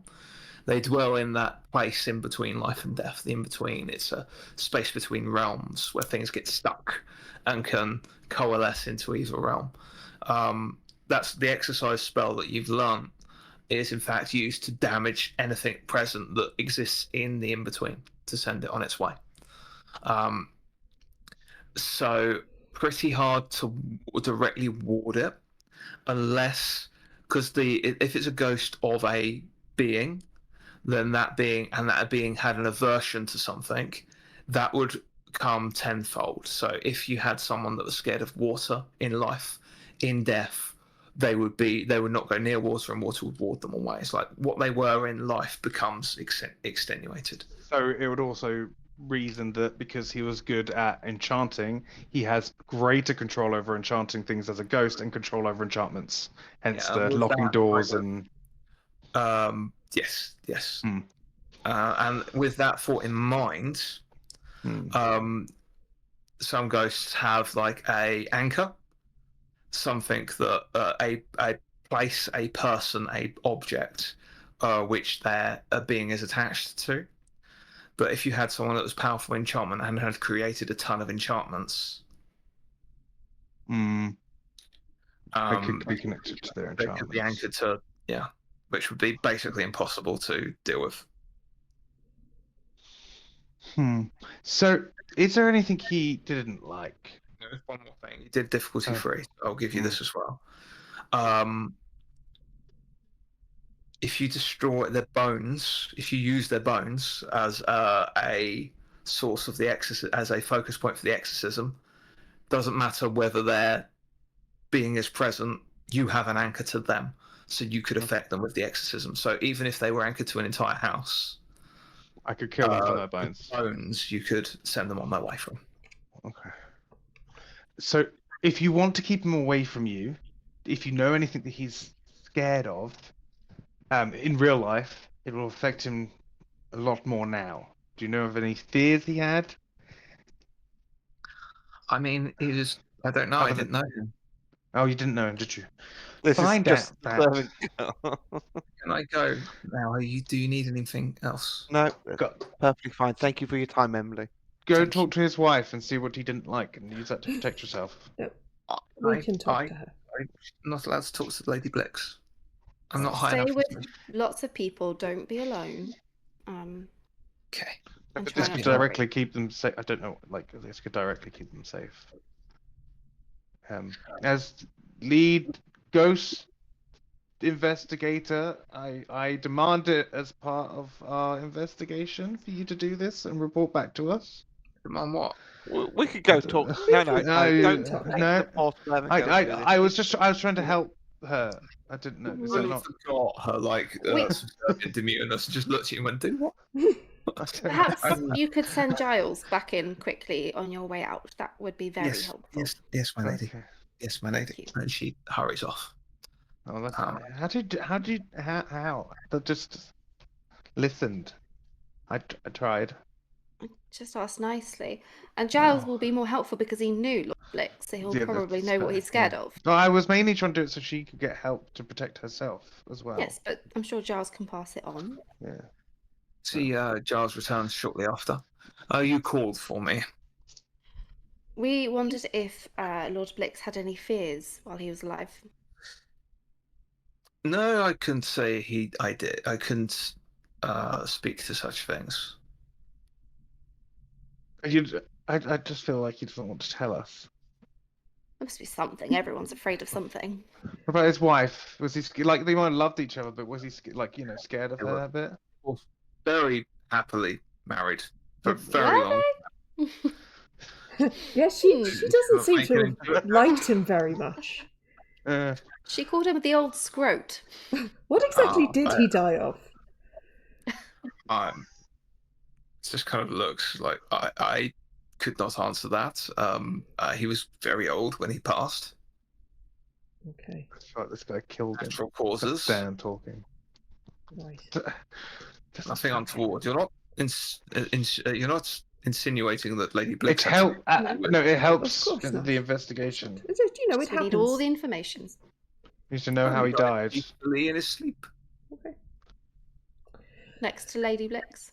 They dwell in that place in between life and death. The in between, it's a space between realms where things get stuck and can coalesce into either realm. That's the exercise spell that you've learned is in fact used to damage anything present that exists in the in between to send it on its way. So pretty hard to directly ward it, unless because if it's a ghost of a being, then that being had an aversion to something, that would come tenfold. So if you had someone that was scared of water in life, in death, they would not go near water, and water would ward them away. It's like what they were in life becomes extenuated. So it would also reason that because he was good at enchanting, he has greater control over enchanting things as a ghost and control over enchantments. Hence the locking doors and. Yes. And with that thought in mind, some ghosts have like a anchor, something that a place, a person, a object, which their being is attached to. But if you had someone that was powerful enchantment and had created a ton of enchantments, they could be connected to their enchantments. They could be anchored to, which would be basically impossible to deal with. So, is there anything he didn't like? There's one more thing. He did difficulty 3. I'll give you this as well. If you destroy their bones, if you use their bones as a source of the exorcism, as a focus point for the exorcism, doesn't matter whether their being is present, you have an anchor to them, so you could affect them with the exorcism. So even if they were anchored to an entire house, I could kill them from their bones. Bones, you could send them on their way from. Okay. So if you want to keep him away from you, if you know anything that he's scared of, in real life, it will affect him a lot more now. Do you know of any fears he had? I mean, I don't know. I didn't know him. Oh, you didn't know him, did you? Find out that. Can I go now? Do you need anything else? No, perfectly fine. Thank you for your time, Emily. Go talk to his wife and see what he didn't like, and use that to protect yourself. We can talk to her. I'm not allowed to talk to Lady Blix. I'm not high Stay enough. with lots of people. Don't be alone. Okay. This could directly keep them safe. I don't know. This could directly keep them safe. As lead ghost investigator, I demand it as part of our investigation for you to do this and report back to us. Demand what? We could go talk. No, don't talk. No. I was trying to help her. I didn't know. Is that not... forgot her demuteness and just looked at you and went, "Do what?" Perhaps you could send Giles back in quickly on your way out. That would be very helpful. Yes, my lady. Okay. Yes, my lady. And she hurries off. Oh, that's how? I just listened. I tried. Just ask nicely. And Giles will be more helpful because he knew Lord Blix, so he'll probably know what he's scared of. No, I was mainly trying to do it so she could get help to protect herself as well. Yes, but I'm sure Giles can pass it on. Yeah. See, Giles returns shortly after. You called for me. We wondered if Lord Blix had any fears while he was alive. No, I couldn't say I did. I couldn't speak to such things. I just feel like he doesn't want to tell us. There must be something. Everyone's afraid of something. What about his wife? Was he like they might have loved each other, but was he scared of her a bit? Well, very happily married for very long. Yeah, she doesn't seem to have liked him very much. She called him the old scrote. What exactly did he die of? just kind of looks like I could not answer that. He was very old when he passed. Okay, That's right, this guy killed him. Natural That's causes. Dan talking. right. Nothing untoward. You're not you're not insinuating that Lady Blix. It help. No, it helps Of course in not. the investigation. It's just, it We happens. need all the information. Need to know how he died. Peacefully in his sleep. Okay. Next to Lady Blix.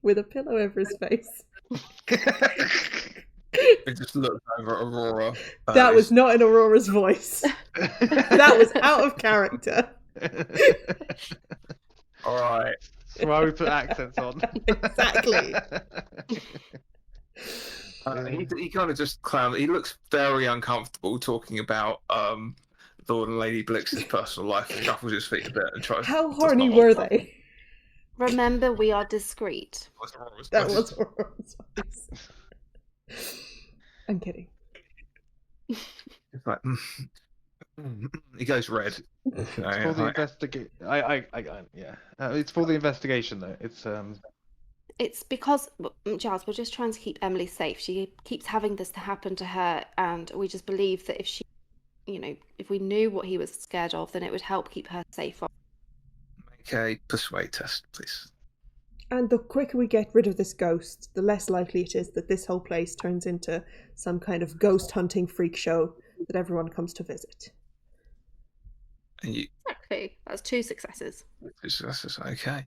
With a pillow over his face. It just looked over at Aurora. That was not in Aurora's voice. That was out of character. All right. That's why we put accents on. Exactly. He kind of just clowned. He looks very uncomfortable talking about Lord and Lady Blix's personal life. He shuffles his feet a bit and tries. How horny were they? Remember, we are discreet. That was Aurora's voice. I'm kidding. It's like, he goes red. It's for the investigation. Yeah. It's for the investigation, though. It's because, Giles, we're just trying to keep Emily safe. She keeps having this to happen to her, and we just believe that if she, if we knew what he was scared of, then it would help keep her safe. Make a persuade test, please. And the quicker we get rid of this ghost, the less likely it is that this whole place turns into some kind of ghost hunting freak show that everyone comes to visit. And you, Exactly. That's 2 successes. 2 successes, okay.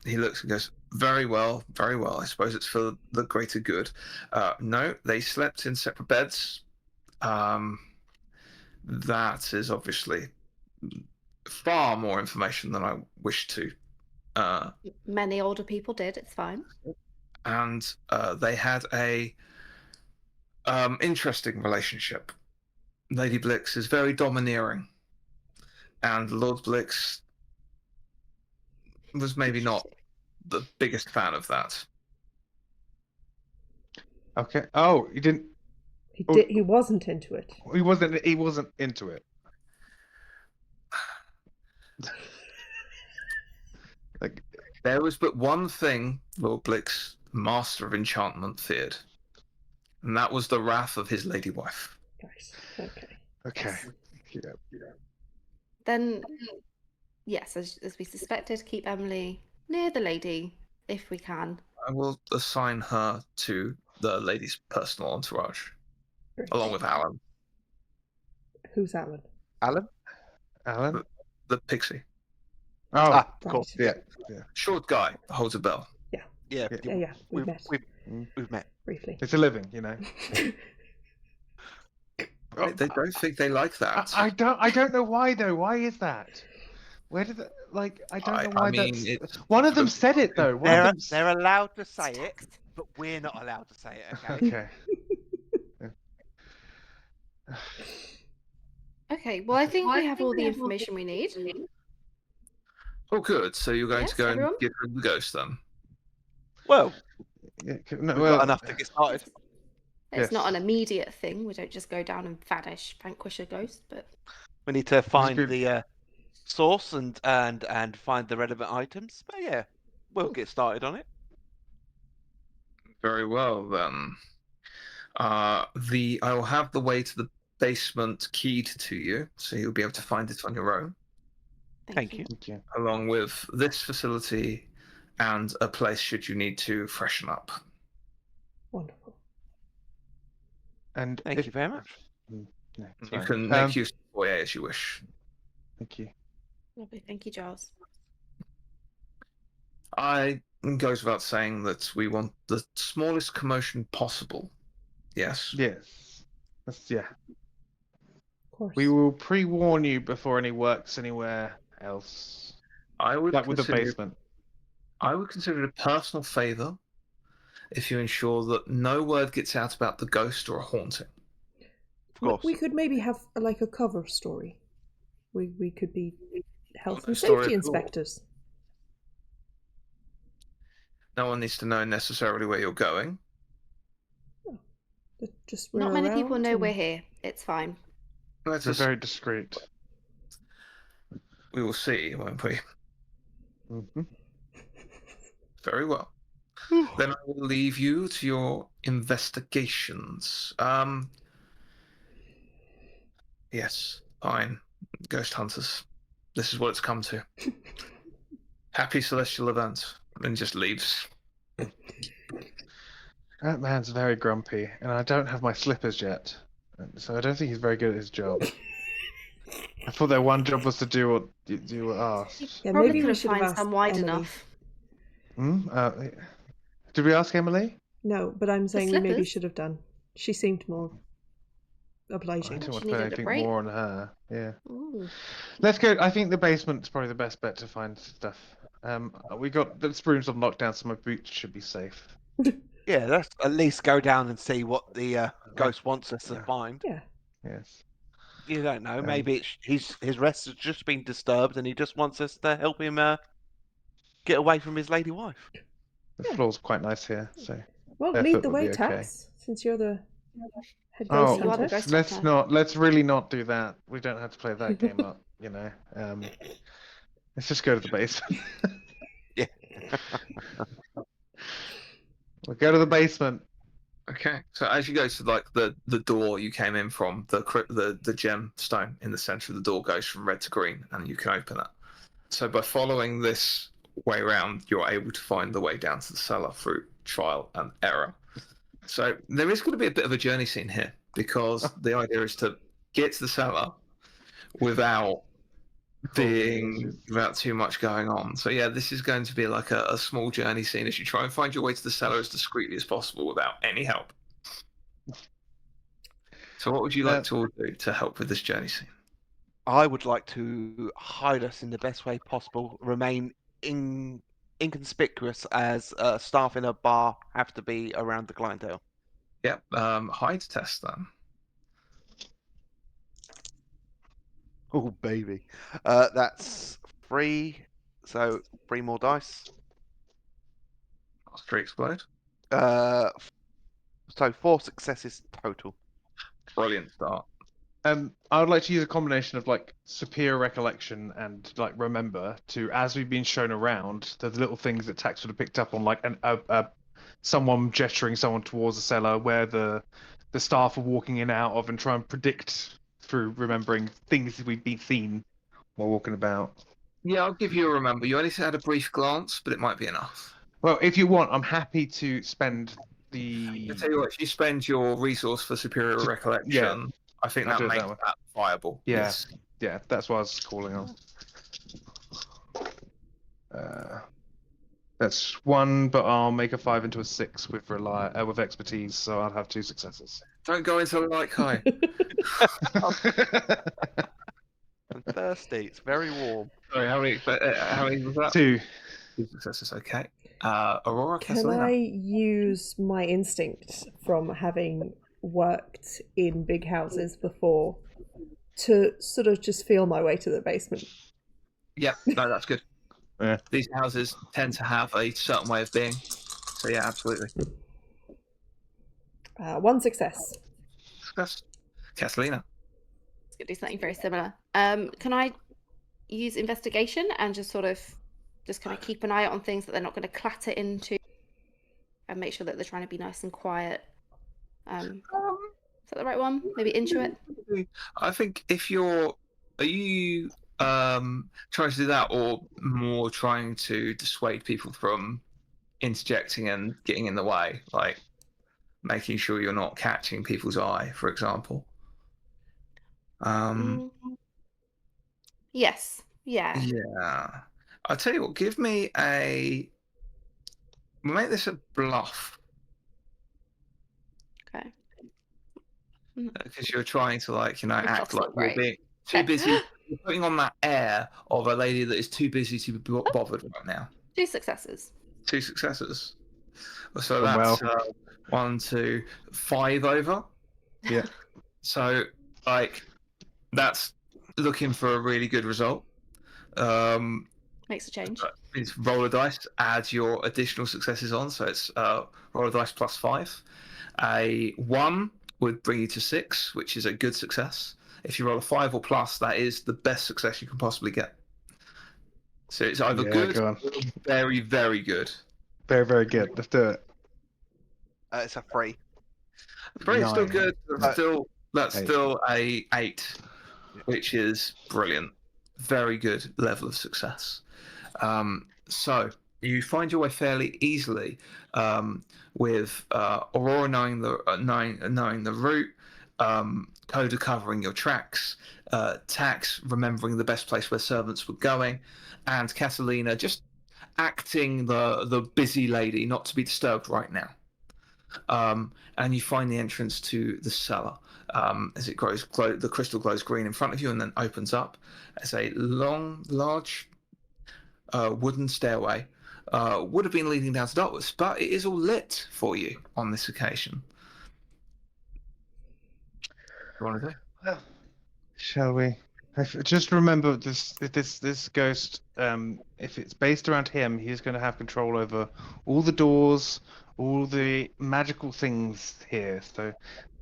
He looks and goes, very well, very well. I suppose it's for the greater good. No, they slept in separate beds. That is obviously far more information than I wish to. Many older people did. It's fine. And they had a interesting relationship. Lady Blix is very domineering, and Lord Blix was maybe not the biggest fan of that. Okay. Oh, he didn't. He wasn't into it. He wasn't into it. Like, there was but one thing Lord Blix, master of enchantment, feared, and that was the wrath of his lady wife. Right. Okay. Okay. Yeah. Then, yes, as we suspected, keep Emily near the lady if we can. I will assign her to the lady's personal entourage, Great. along with Alan. Who's Alan? Alan? The pixie. Oh, Right. cool. Yeah. Short guy, holds a bell. Yeah. Yeah. We've met We've met. briefly. It's a living, They don't think they like that. I don't know why though. Why is that? Where did I don't know why that's... One of them said it though. They're allowed to say it, but we're not allowed to say it. Okay. Okay. Okay, well, I think we have all the information we need. Oh, good. So you're going Yes, to go everyone? and get rid of the ghost then? Well, Yeah, we've got enough to get started. It's not Yes. an immediate thing. We don't just go down and vanquish a ghost, but We need to find good. the source and find the relevant items. But yeah, we'll get started on it. Very well then. I will have the way to the basement keyed to you, so you'll be able to find it on your own, Thank you. Thank you. along with this facility and a place should you need to freshen up. Wonderful. And Thank you very much. No, it's You fine. can make use of the foyer as you wish. Thank you. lovely. Thank you, Giles. It goes without saying that we want the smallest commotion possible. Yes. Yes. Yeah. Of course. We will pre-warn you before any works anywhere else. I would Like with the consider basement. I would consider it a personal favour if you ensure that no word gets out about the ghost or a haunting. Of course. We could maybe have a cover story. We could be health No and story safety at all. inspectors. No one needs to know necessarily where you're going. Just Not many people around know and- we're here. It's fine. Let's We're just, very discreet. we will see, won't we? Mm-hmm. Very well. Then I will leave you to your investigations. Yes, fine. Ghost hunters. This is what it's come to. Happy celestial event. And just leaves. That man's very grumpy, and I don't have my slippers yet, so I don't think he's very good at his job. I thought their one job was to do what you were asked. Yeah, Probably maybe could we have should have find asked some wide Emily. enough. Did we ask Emily? No, but I'm saying we maybe slippers? should have done. She seemed more I obliging. don't want She to put needed a anything break. more on her. Yeah. Ooh. Let's go. I think the basement's probably the best bet to find stuff. We got the room's on lockdown, so my boots should be safe. Yeah, let's at least go down and see what the ghost wants us to find. Yeah. Yes. You don't know. Maybe his rest has just been disturbed, and he just wants us to help him get away from his lady wife. The floor's quite nice here, so. Well, Their lead foot the would way, be okay. Tax, since you're the head Oh, ghost You are the hunter. ghost let's hunter. not. Let's really not do that. We don't have to play that game up. You know. Let's just go to the basement. Yeah. We'll go to the basement. Okay. So as you go to like the door you came in from, the gemstone in the center of the door goes from red to green, and you can open it. So by following this way around, you're able to find the way down to the cellar through trial and error. So there is going to be a bit of a journey scene here, because the idea is to get to the cellar without too much going on. So yeah, this is going to be like a small journey scene as you try and find your way to the cellar as discreetly as possible without any help. So what would you like to all do to help with this journey scene? I would like to hide us in the best way possible, remain inconspicuous as staff in a bar have to be around the clientele. Yep, hide test then. Oh, baby. That's 3, so 3 more dice. That's 3 explode. So 4 successes total. Brilliant start. I would like to use a combination of like superior recollection and like remember to, as we've been shown around, the little things that Tax would have picked up on, like someone gesturing someone towards the cellar where the staff are walking in and out of, and try and predict through remembering things we've been seen while walking about. Yeah, I'll give you a remember. You only had a brief glance, but it might be enough. Well, if you want, I'm happy to spend the. I tell you what, if you spend your resource for superior recollection, yeah, I think I'll that do it makes that way. that viable. Yeah. Yes. Yeah, that's what I was calling on. That's 1, but I'll make a 5 into a 6 with with expertise, so I'll have 2 successes. Don't go into the light high. I'm thirsty. It's very warm. Sorry, how many was that? 2. 2 successes, okay. Aurora, Can Catalina. I use my instinct from having worked in big houses before to sort of just feel my way to the basement? Yep, no, that's good. Yeah. These houses tend to have a certain way of being. So yeah, absolutely. 1 success. Success. Catalina. It's going to do something very similar. Can I use investigation and just sort of kind of keep an eye out on things that they're not going to clatter into, and make sure that they're trying to be nice and quiet? Is that the right one? Maybe intuit? I think if are you trying to do that, or more trying to dissuade people from interjecting and getting in the way, like making sure you're not catching people's eye, for example? Yes. Yeah. Yeah. I'll tell you what, we'll make this a bluff. Okay. Because you're trying to, like, act like not you're being too busy. You're putting on that air of a lady that is too busy to be bothered right now. 2 successes. 2 successes. So that's 1, 2, 5 over. Yeah. So, like, that's looking for a really good result. Makes a change. It's roll a dice, add your additional successes on, so it's roll a dice plus 5. A 1 would bring you to 6, which is a good success. If you roll a 5 or plus, that is the best success you can possibly get. So it's either good or very, very good. Very, very good. Let's do it. It's a 3. Three is still 9. good. That's Eight. still a 8, Yeah. which is brilliant. Very good level of success. So you find your way fairly easily with Aurora knowing the route, Coda covering your tracks, Tax remembering the best place where servants were going, and Catalina just acting the busy lady, not to be disturbed right now. And you find the entrance to the cellar as it grows. The crystal glows green in front of you and then opens up as a large wooden stairway. Would have been leading down to Dartwoods, but it is all lit for you on this occasion. What do you want to do? Well, shall we? Just remember this ghost. If it's based around him, he's going to have control over all the doors, all the magical things here. So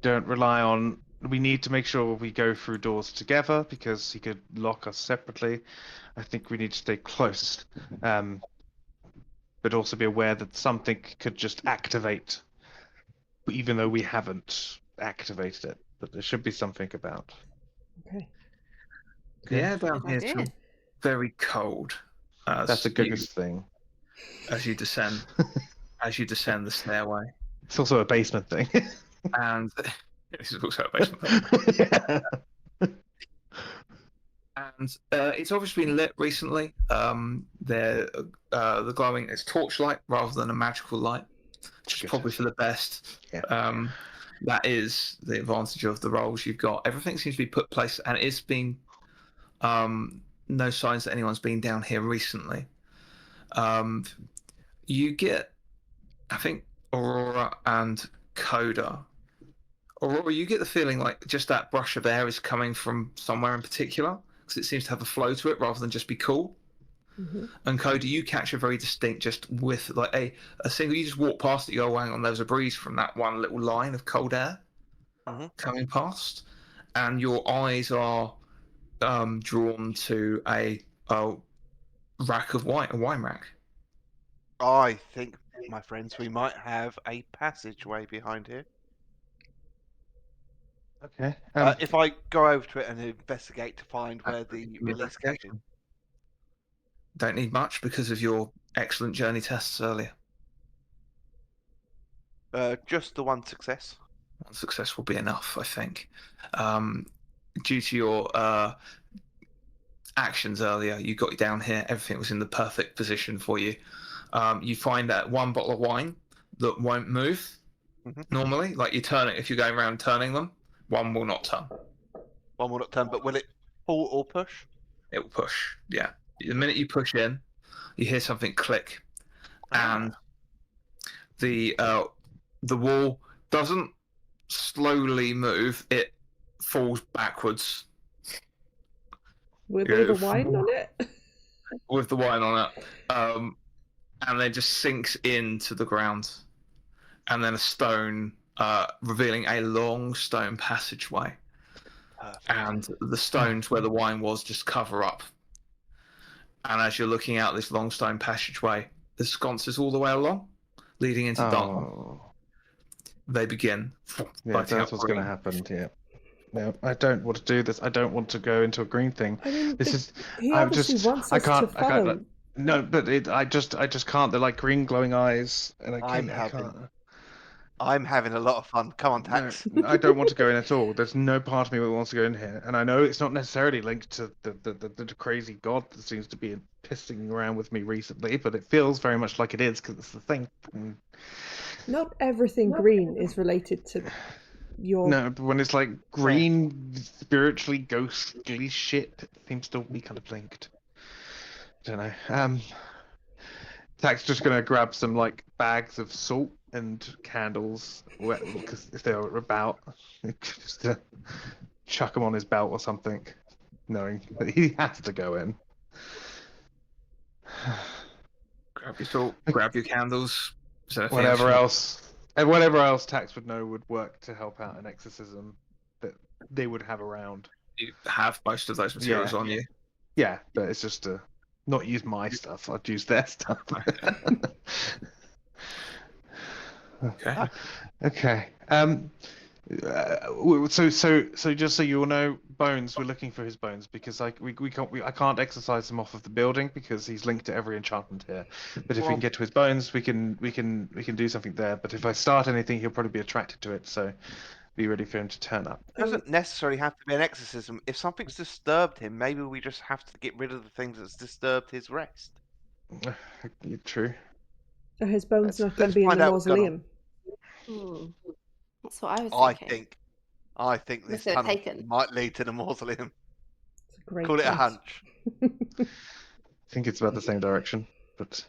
don't rely on. We need to make sure we go through doors together because he could lock us separately. I think we need to stay close, but also be aware that something could just activate, even though we haven't activated it. But there should be something about. Okay. The air down Good here is idea. very cold. That's a goodness thing. As you descend the stairway, It's also a basement thing. and this is also a basement. Yeah. And it's obviously been lit recently. The glowing is torchlight rather than a magical light, which is Good. probably for the best. Yeah. That is the advantage of the roles you've got. Everything seems to be put in place, and it's been no signs that anyone's been down here recently. You get, I think, Aurora and Coda. Aurora, you get the feeling like just that brush of air is coming from somewhere in particular, because it seems to have a flow to it rather than just be cool. Mm-hmm. And Coda, you catch a very distinct, just with like a single, you just walk past it, you go, hang on, there's a breeze from that one little line of cold air coming past, and your eyes are drawn to a rack of wine, a wine rack. I think, my friends, we might have a passageway behind here. Okay. If I go over to it and investigate to find where the release comes in. Don't need much because of your excellent journey tests earlier. Just the one success. One success will be enough, I think. Due to your actions earlier, you got down here, everything was in the perfect position for you. You find that one bottle of wine that won't move normally, like you turn it, if you're going around turning them, one will not turn. One will not turn, but will it pull or push? It will push, yeah. The minute you push in, you hear something click, and the wall doesn't slowly move, it falls backwards. With the wine on it? With the wine on it. And then just sinks into the ground. And then a stone, revealing a long stone passageway. Perfect. And the stones where the wine was just cover up. And as you're looking out this long stone passageway, the sconces all the way along, leading into darkness. They begin. Yeah, that's what's going to happen. Yeah. No, I don't want to do this. I don't want to go into a green thing. I mean, This is. he I'm obviously just. wants I us can't. to I can't. follow. Like, no, but I just can't. They're like green glowing eyes, and I can't. I'm having a lot of fun. Come on, Tax. No, I don't want to go in at all. There's no part of me that wants to go in here, and I know it's not necessarily linked to the crazy god that seems to be pissing around with me recently, but it feels very much like it is because it's the thing. Not everything green is related to your. No, but when it's like green, spiritually ghostly shit, it seems to be kind of linked. I don't know. Tack's just gonna grab some like bags of salt and candles, because if they were about, just to chuck them on his belt or something, knowing that he has to go in. Grab your salt, grab your candles. Whatever else Tax would know would work to help out an exorcism that they would have around. You have most of those materials on you. Yeah, but it's just to not use my stuff. I'd use their stuff. Okay. Okay. So just so you all know, Bones. We're looking for his bones because I can't exercise him off of the building because he's linked to every enchantment here. But if we Well- can get to his bones, we can do something there. But if I start anything, he'll probably be attracted to it. So be ready for him to turn up. It doesn't necessarily have to be an exorcism. If something's disturbed him, maybe we just have to get rid of the things that's disturbed his rest. True. Are his bones not going Let's to be in find the out what's going on. mausoleum? That's what I was I thinking. think this Must have tunnel taken. might lead to the mausoleum. It's a great Call it a point. hunch. I think it's about the same direction, but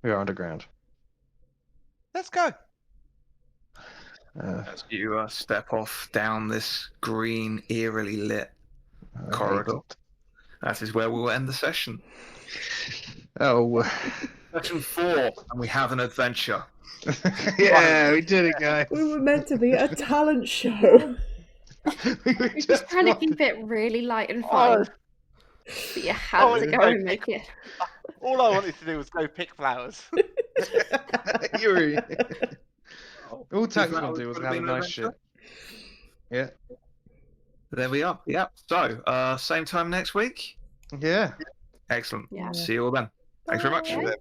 we are underground. Let's go. As you step off down this green, eerily lit corridor, that is where we will end the session. Oh. Session 4, and we have an adventure. Yeah, we did it, guys. We were meant to be a talent show. We were We're just trying to keep it really light and fun. But you had to go and make it. All I wanted to do was go pick flowers. Yuri. All Tax That wanted to do was would have have a been nice an shit. Yeah. There we are. Yep. So, same time next week. Yeah. Excellent. Yeah. See you all then. Thanks very much. Bye.